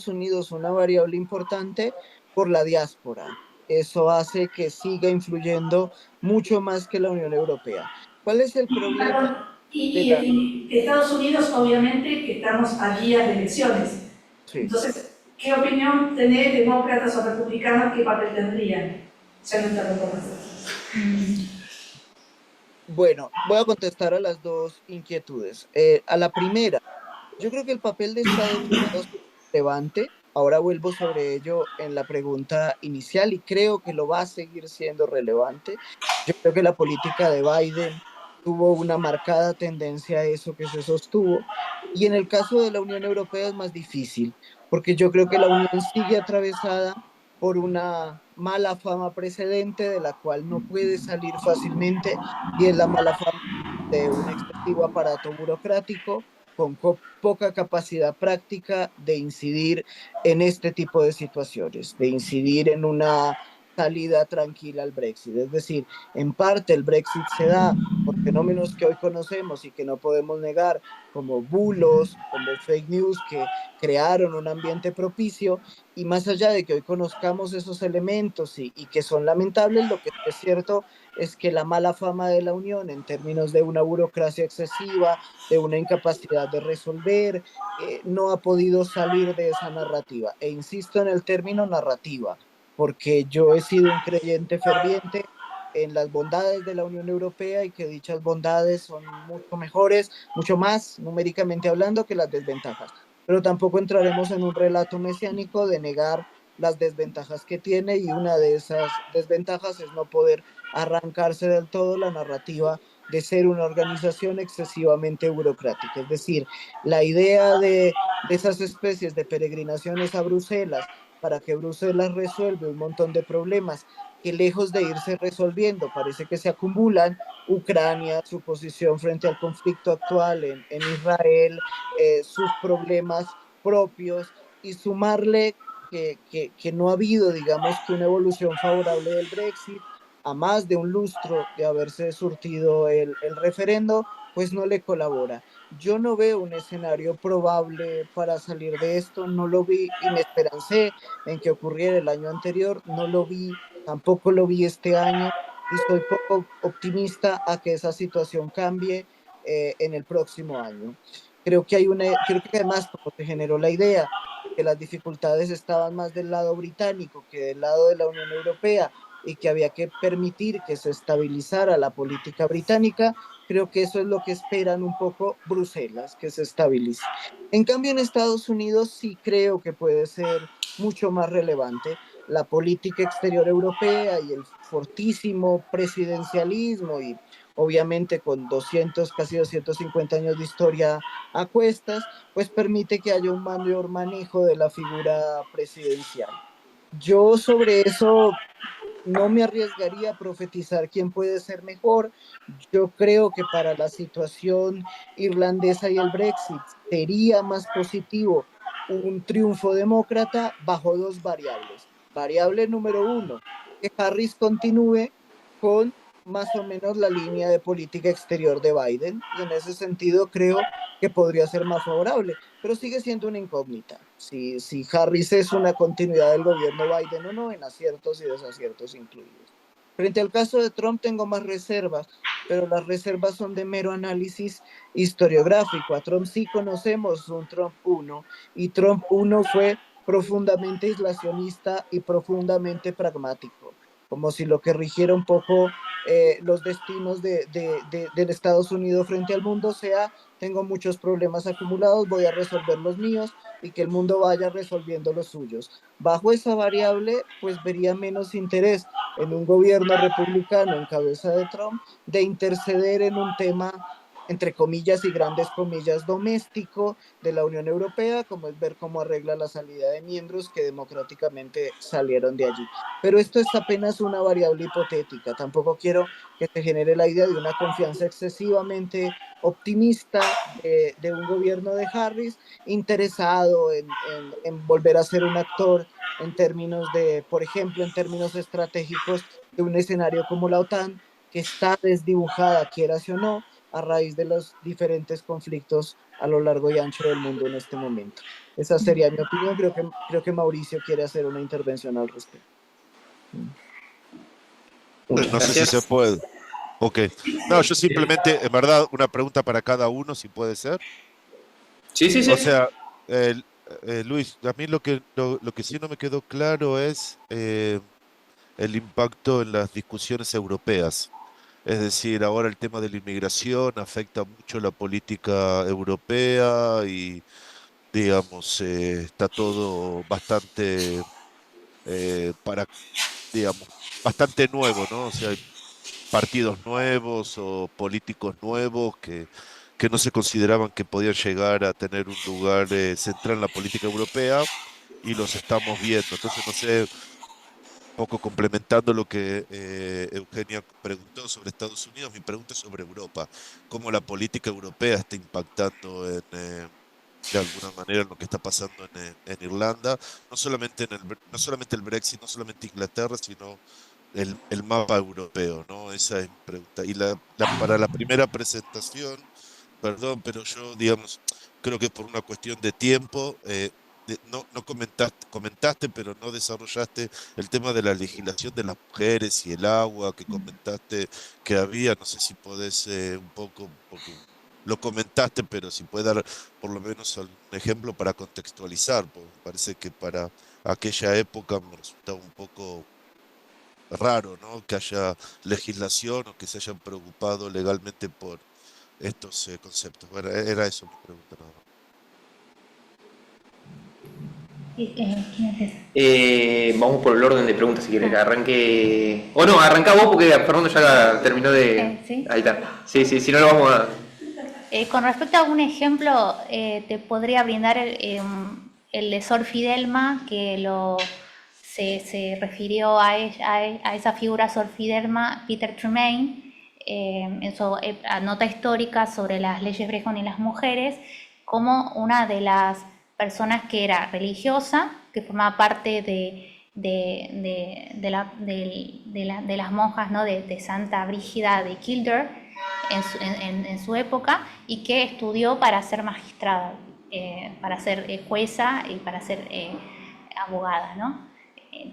Unidos una variable importante por la diáspora. Eso hace que siga influyendo mucho más que la Unión Europea. ¿Cuál es el problema? Y Estados Unidos, obviamente, que estamos a días de elecciones. Sí. Entonces, ¿qué opinión tenés, demócratas o republicanos, qué papel tendrían? Ya no interrumpo más. Bueno, voy a contestar a las dos inquietudes. A la primera, yo creo que el papel de Estados Unidos es relevante. Ahora vuelvo sobre ello en la pregunta inicial y creo que lo va a seguir siendo relevante. Yo creo que la política de Biden tuvo una marcada tendencia a eso que se sostuvo. Y en el caso de la Unión Europea es más difícil, porque yo creo que la Unión sigue atravesada por una mala fama precedente de la cual no puede salir fácilmente, y es la mala fama de un excesivo aparato burocrático con poca capacidad práctica de incidir en este tipo de situaciones, de incidir en una salida tranquila al Brexit. Es decir, en parte el Brexit se da por fenómenos que hoy conocemos y que no podemos negar, como bulos, como fake news que crearon un ambiente propicio, y más allá de que hoy conozcamos esos elementos y que son lamentables, lo que es cierto es que la mala fama de la Unión en términos de una burocracia excesiva, de una incapacidad de resolver, no ha podido salir de esa narrativa. E insisto en el término narrativa, porque yo he sido un creyente ferviente en las bondades de la Unión Europea y que dichas bondades son mucho mejores, mucho más numéricamente hablando que las desventajas. Pero tampoco entraremos en un relato mesiánico de negar las desventajas que tiene, y una de esas desventajas es no poder arrancarse del todo la narrativa de ser una organización excesivamente burocrática. Es decir, la idea de esas especies de peregrinaciones a Bruselas para que Bruselas resuelva un montón de problemas que, lejos de irse resolviendo, parece que se acumulan: Ucrania, su posición frente al conflicto actual en Israel, sus problemas propios, y sumarle que no ha habido, digamos, que una evolución favorable del Brexit, a más de un lustro de haberse surtido el referendo, pues no le colabora. Yo no veo un escenario probable para salir de esto, no lo vi y me esperancé en que ocurriera el año anterior, no lo vi, tampoco lo vi este año, y soy poco optimista a que esa situación cambie en el próximo año. Creo que además, como se generó la idea que las dificultades estaban más del lado británico que del lado de la Unión Europea, y que había que permitir que se estabilizara la política británica, creo que eso es lo que esperan un poco Bruselas, que se estabilice. En cambio, en Estados Unidos sí creo que puede ser mucho más relevante la política exterior europea y el fortísimo presidencialismo, y obviamente con 200, casi 250 años de historia a cuestas, pues permite que haya un mayor manejo de la figura presidencial. Yo sobre eso no me arriesgaría a profetizar quién puede ser mejor. Yo creo que para la situación irlandesa y el Brexit sería más positivo un triunfo demócrata bajo dos variables. Variable número uno, que Harris continúe con más o menos la línea de política exterior de Biden, y en ese sentido creo que podría ser más favorable, pero sigue siendo una incógnita. Si Harris es una continuidad del gobierno Biden o no, en aciertos y desaciertos incluidos. Frente al caso de Trump tengo más reservas, pero las reservas son de mero análisis historiográfico. A Trump sí conocemos un Trump 1, y Trump 1 fue profundamente aislacionista y profundamente pragmático, como si lo que rigiera un poco los destinos del Estados Unidos frente al mundo sea: tengo muchos problemas acumulados, voy a resolver los míos y que el mundo vaya resolviendo los suyos. Bajo esa variable, pues vería menos interés en un gobierno republicano en cabeza de Trump de interceder en un tema, entre comillas y grandes comillas, doméstico de la Unión Europea, como es ver cómo arregla la salida de miembros que democráticamente salieron de allí. Pero esto es apenas una variable hipotética. Tampoco quiero que se genere la idea de una confianza excesivamente optimista de un gobierno de Harris interesado en volver a ser un actor en términos de, por ejemplo, en términos estratégicos de un escenario como la OTAN, que está desdibujada, quieras o no, a raíz de los diferentes conflictos a lo largo y ancho del mundo en este momento. Esa sería mi opinión. Creo que Mauricio quiere hacer una intervención al respecto. No sé si se Gracias. puede. Ok. No, yo simplemente, en verdad, una pregunta para cada uno, si puede ser. Sí, sí, O sí. sea, Luis, a mí lo que sí no me quedó claro es el impacto en las discusiones europeas. Es decir, ahora el tema de la inmigración afecta mucho la política europea y, digamos, está todo bastante, digamos, bastante nuevo, ¿no? O sea, partidos nuevos o políticos nuevos que no se consideraban que podían llegar a tener un lugar central en la política europea y los estamos viendo. Entonces, no sé, poco complementando lo que Eugenia preguntó sobre Estados Unidos, mi pregunta es sobre Europa, cómo la política europea está impactando de alguna manera en lo que está pasando en Irlanda, no solamente, no solamente el Brexit, no solamente Inglaterra, sino el mapa europeo, ¿no? Esa es mi pregunta. Y para la primera presentación, perdón, pero yo, digamos, creo que por una cuestión de tiempo, no comentaste, pero no desarrollaste el tema de la legislación de las mujeres y el agua que comentaste que había. No sé si podés un poco, porque lo comentaste, pero si puedes dar por lo menos algún ejemplo para contextualizar, porque me parece que para aquella época me resultaba un poco raro, ¿no? Que haya legislación o que se hayan preocupado legalmente por estos conceptos. Bueno, era eso mi pregunta nada más. ¿Quién es ese? Vamos por el orden de preguntas si quieres que arranque. O no, arranca vos porque Fernando ya terminó de. ¿Sí? Ahí está. Sí, sí, si no lo vamos a. Con respecto a un ejemplo, te podría brindar el de Sor Fidelma, que se refirió a esa figura Sor Fidelma, Peter Tremaine, en su nota histórica sobre las leyes Brehon y las mujeres, como una de las personas que era religiosa, que formaba parte de las monjas, ¿no? de Santa Brígida de Kildare en su época, y que estudió para ser magistrada, para ser jueza y para ser abogada, ¿no?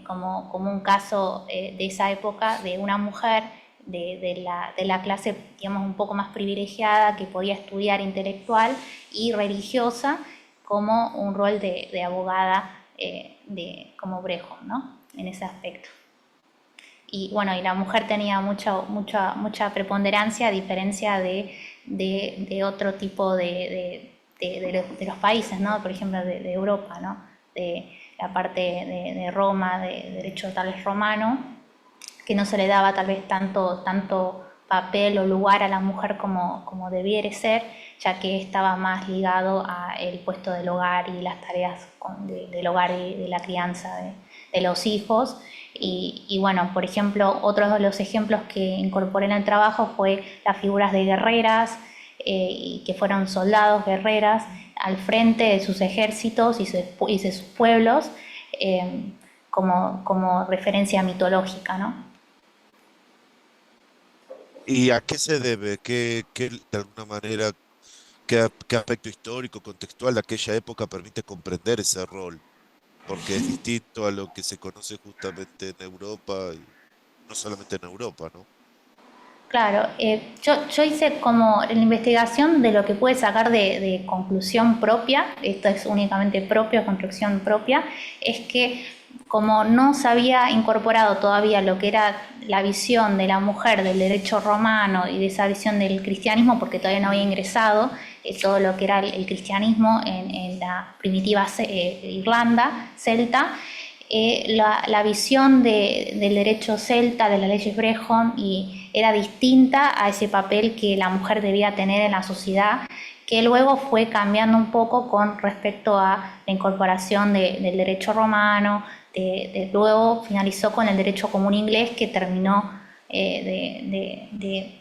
Como un caso de esa época de una mujer de la clase, digamos, un poco más privilegiada, que podía estudiar intelectual y religiosa, como un rol de abogada como Brehon, ¿no? En ese aspecto. Y bueno, y la mujer tenía mucha preponderancia, a diferencia de otro tipo de los países, ¿no? Por ejemplo, de Europa, ¿no? De la parte de Roma, de derecho tal vez romano, que no se le daba tal vez tanto papel o lugar a la mujer como debiera ser, ya que estaba más ligado al puesto del hogar y las tareas del hogar y de la crianza de los hijos. Y bueno, por ejemplo, otros de los ejemplos que incorporé en el trabajo fue las figuras de guerreras, y que fueron soldados, guerreras, al frente de sus ejércitos y de sus pueblos, como referencia mitológica, ¿no? ¿Y a qué se debe? De alguna manera, qué aspecto histórico, contextual de aquella época permite comprender ese rol? Porque es distinto a lo que se conoce justamente en Europa, y no solamente en Europa, ¿no? Claro, yo hice como la investigación de lo que puede sacar de conclusión propia, esto es únicamente propio, construcción propia, es que como no se había incorporado todavía lo que era la visión de la mujer del derecho romano y de esa visión del cristianismo, porque todavía no había ingresado todo lo que era el cristianismo en la primitiva Irlanda, celta, la visión del derecho celta, de las leyes Brehon, y era distinta a ese papel que la mujer debía tener en la sociedad, que luego fue cambiando un poco con respecto a la incorporación del derecho romano, luego finalizó con el derecho común inglés, que terminó de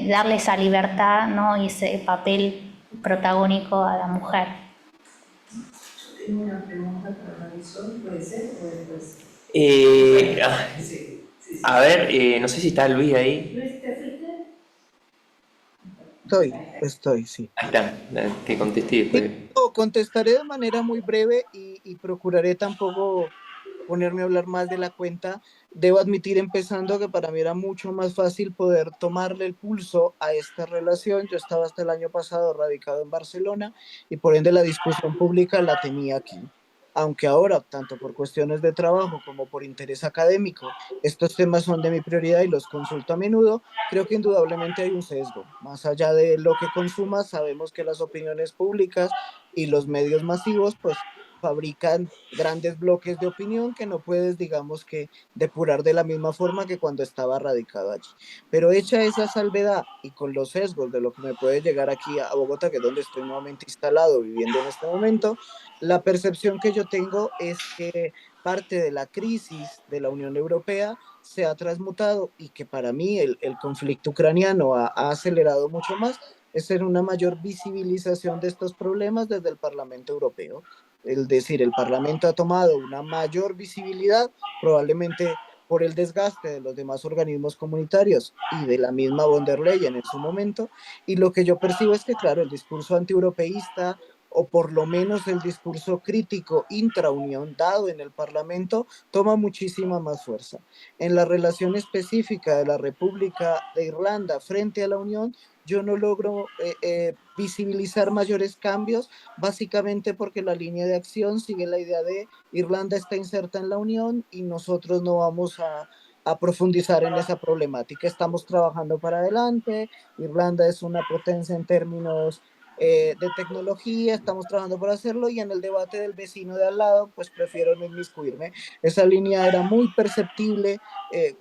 darle esa libertad, ¿no? Y ese papel protagónico a la mujer. Tengo una pregunta para Marisol, ¿puede ser? ¿O después? A ver, no sé si está Luis ahí. Luis, ¿te fuiste? Estoy, sí. Ahí está, te contesté después. Contestaré de manera muy breve y procuraré tampoco ponerme a hablar más de la cuenta. Debo admitir, empezando, que para mí era mucho más fácil poder tomarle el pulso a esta relación. Yo estaba hasta el año pasado radicado en Barcelona y por ende la discusión pública la tenía aquí. Aunque ahora, tanto por cuestiones de trabajo como por interés académico, estos temas son de mi prioridad y los consulto a menudo, creo que indudablemente hay un sesgo. Más allá de lo que consumas, sabemos que las opiniones públicas y los medios masivos, pues fabrican grandes bloques de opinión que no puedes, digamos que, depurar de la misma forma que cuando estaba radicado allí. Pero hecha esa salvedad y con los sesgos de lo que me puede llegar aquí a Bogotá, que es donde estoy nuevamente instalado, viviendo en este momento, la percepción que yo tengo es que parte de la crisis de la Unión Europea se ha transmutado y que para mí el conflicto ucraniano ha acelerado mucho más, es en una mayor visibilización de estos problemas desde el Parlamento Europeo. Es decir, el Parlamento ha tomado una mayor visibilidad, probablemente por el desgaste de los demás organismos comunitarios y de la misma von der Leyen en su momento, y lo que yo percibo es que, claro, el discurso antieuropeísta, o por lo menos el discurso crítico intraunión dado en el Parlamento, toma muchísima más fuerza. En la relación específica de la República de Irlanda frente a la Unión, yo no logro visibilizar mayores cambios, básicamente porque la línea de acción sigue la idea de Irlanda está inserta en la Unión y nosotros no vamos a profundizar en esa problemática. Estamos trabajando para adelante, Irlanda es una potencia en términos de tecnología, estamos trabajando para hacerlo y en el debate del vecino de al lado, pues prefiero no inmiscuirme. Esa línea era muy perceptible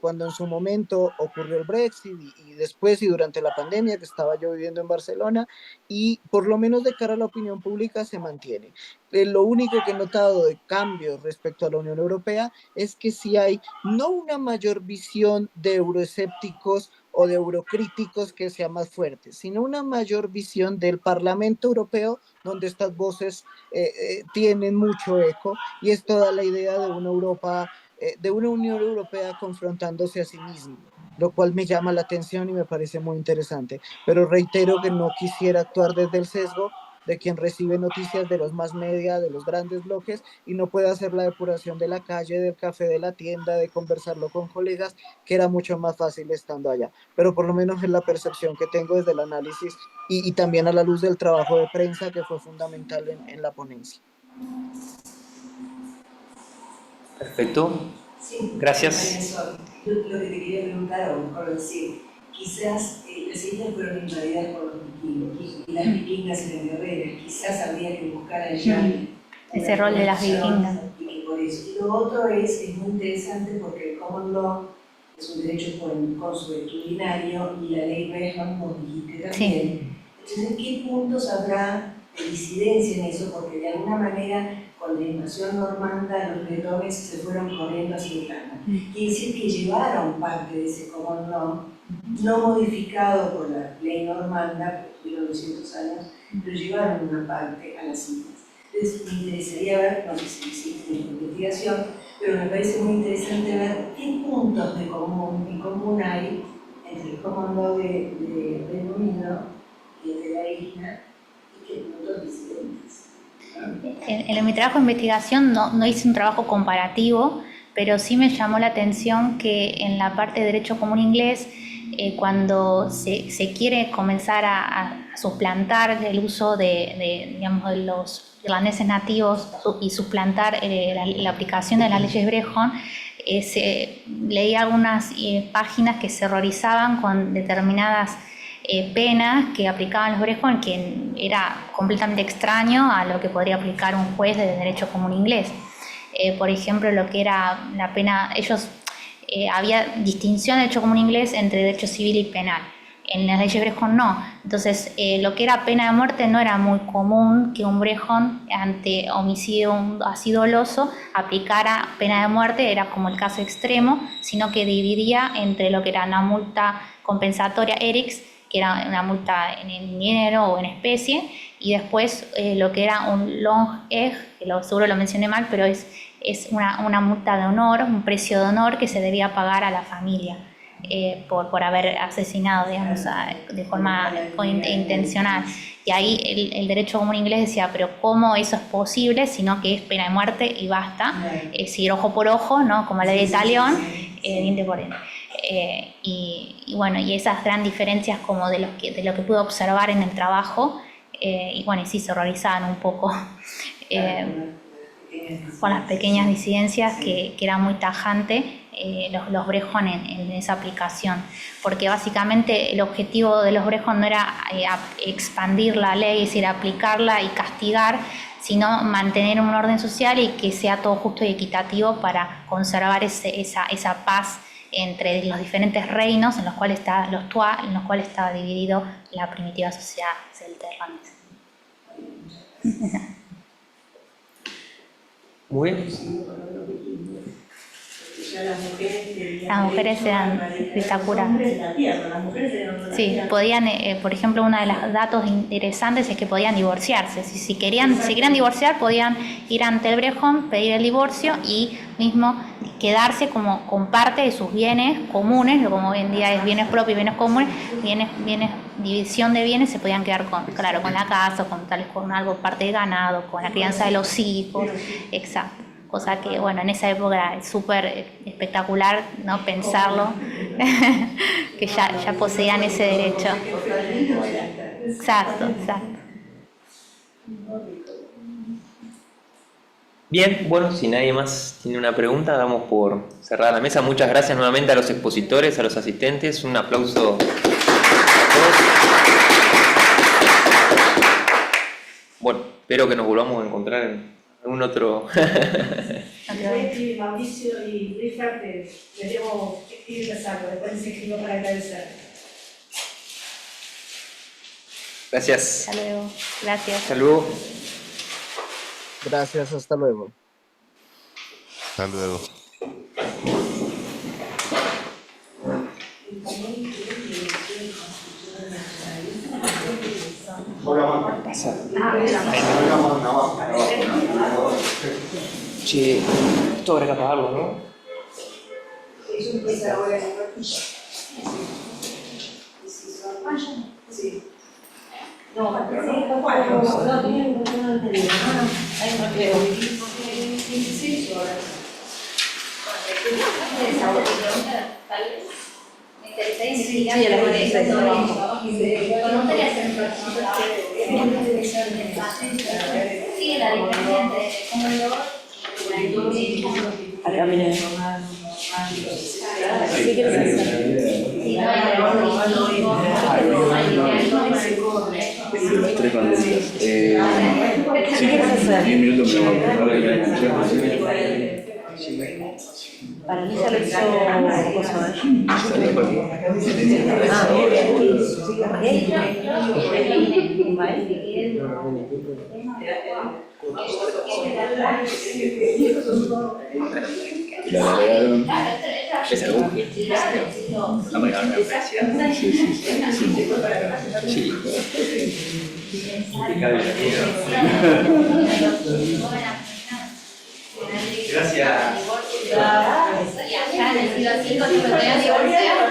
cuando en su momento ocurrió el Brexit y después y durante la pandemia que estaba yo viviendo en Barcelona, y por lo menos de cara a la opinión pública se mantiene. Lo único que he notado de cambios respecto a la Unión Europea es que sí hay no una mayor visión de euroescépticos o de eurocríticos que sea más fuerte, sino una mayor visión del Parlamento Europeo, donde estas voces tienen mucho eco, y esto da la idea de una Europa, de una Unión Europea confrontándose a sí misma, lo cual me llama la atención y me parece muy interesante. Pero reitero que no quisiera actuar desde el sesgo de quien recibe noticias de los más media, de los grandes bloques, y no puede hacer la depuración de la calle, del café, de la tienda, de conversarlo con colegas, que era mucho más fácil estando allá. Pero por lo menos es la percepción que tengo desde el análisis y también a la luz del trabajo de prensa que fue fundamental en la ponencia. Perfecto. Sí, Gracias. Yo lo que te quería preguntar, o mejor decir, quizás las islas fueron invadidas por los vikingos y las vikingas eran guerreras, quizás habría que buscar allá ese rol de las vikingas. Y lo otro es muy interesante porque el common law es un derecho consuetudinario y la ley Brehon, como dijiste también. Sí. Entonces, ¿en qué puntos habrá disidencia en eso? Porque de alguna manera, con la invasión normanda, los bretones se fueron corriendo hacia Irlanda. Quiere decir que llevaron parte de ese common law, no modificado por la ley normanda, por 200 años, pero llevaron una parte a las islas. Entonces, me interesaría ver, no sé si existe una investigación, pero me parece muy interesante ver qué puntos de común hay entre el common law de Reino Unido y el de la isla, y qué puntos disidentes. En mi trabajo de investigación no hice un trabajo comparativo, pero sí me llamó la atención que en la parte de derecho común inglés, cuando se quiere comenzar a suplantar el uso digamos, de los irlandeses nativos y suplantar la aplicación de las leyes Brehon, leí algunas páginas que se horrorizaban con determinadas penas que aplicaban los Brehon, que era completamente extraño a lo que podría aplicar un juez de derecho común inglés. Por ejemplo, lo que era la pena, había distinción de derecho común inglés entre derecho civil y penal. En las leyes Brehon no. Entonces, lo que era pena de muerte no era muy común que un Brehon ante homicidio así doloso aplicara pena de muerte, era como el caso extremo, sino que dividía entre lo que era una multa compensatoria ERIX, que era una multa en dinero o en especie, y después lo que era un long egg, que seguro lo mencioné mal, pero es una multa de honor, un precio de honor que se debía pagar a la familia por haber asesinado, digamos, de forma intencional. Y ahí el derecho común inglés decía, pero ¿cómo eso es posible? Sino que es pena de muerte y basta. Es decir, ojo por ojo, ¿no? Como la ley de Talión, diente por diente. Y bueno, y esas grandes diferencias como de lo que pude observar en el trabajo, y bueno, y sí se horrorizaban un poco con las pequeñas disidencias que era muy tajante los Brejón en esa aplicación, porque básicamente el objetivo de los Brejón no era expandir la ley, es decir, aplicarla y castigar, sino mantener un orden social y que sea todo justo y equitativo para conservar esa paz entre los diferentes reinos en los cuales está los Tuá, en los cuales estaba dividido la primitiva sociedad celta irlandesa. Muy bien. Las mujeres eran de Sakura. Sí, podían, por ejemplo, uno de los datos interesantes es que podían divorciarse. Si querían divorciar, podían ir ante el Brejón, pedir el divorcio y mismo quedarse como con parte de sus bienes comunes, como hoy en día es bienes propios y bienes comunes, división de bienes, se podían quedar con la casa, con algo, parte de ganado, con la crianza de los hijos, exacto. Cosa que, bueno, en esa época es súper espectacular, ¿no? Pensarlo, que ya poseían ese derecho. Exacto. Bien, bueno, si nadie más tiene una pregunta, damos por cerrada la mesa. Muchas gracias nuevamente a los expositores, a los asistentes. Un aplauso a todos. Bueno, espero que nos volvamos a encontrar en algún otro... Mauricio y Richard, les debo escribirles algo, después les escribo para agradecer. Gracias. Hasta luego. Gracias. Hasta luego. Gracias, hasta luego. Hasta luego. Che, esto habrá que apagarlo, ¿no? Eso empieza ahora en el ratito. Sí. No, no, Sí, a las 16. Sí, la diferencia entre cómo Acá miren. Sí, Los tres banderas. Sí, 10 minutos me voy a Para mí ya lo hizo cosa. la largaron. Es algo que... Sí. Gracias. Ya en el siglo V se podían divorciar.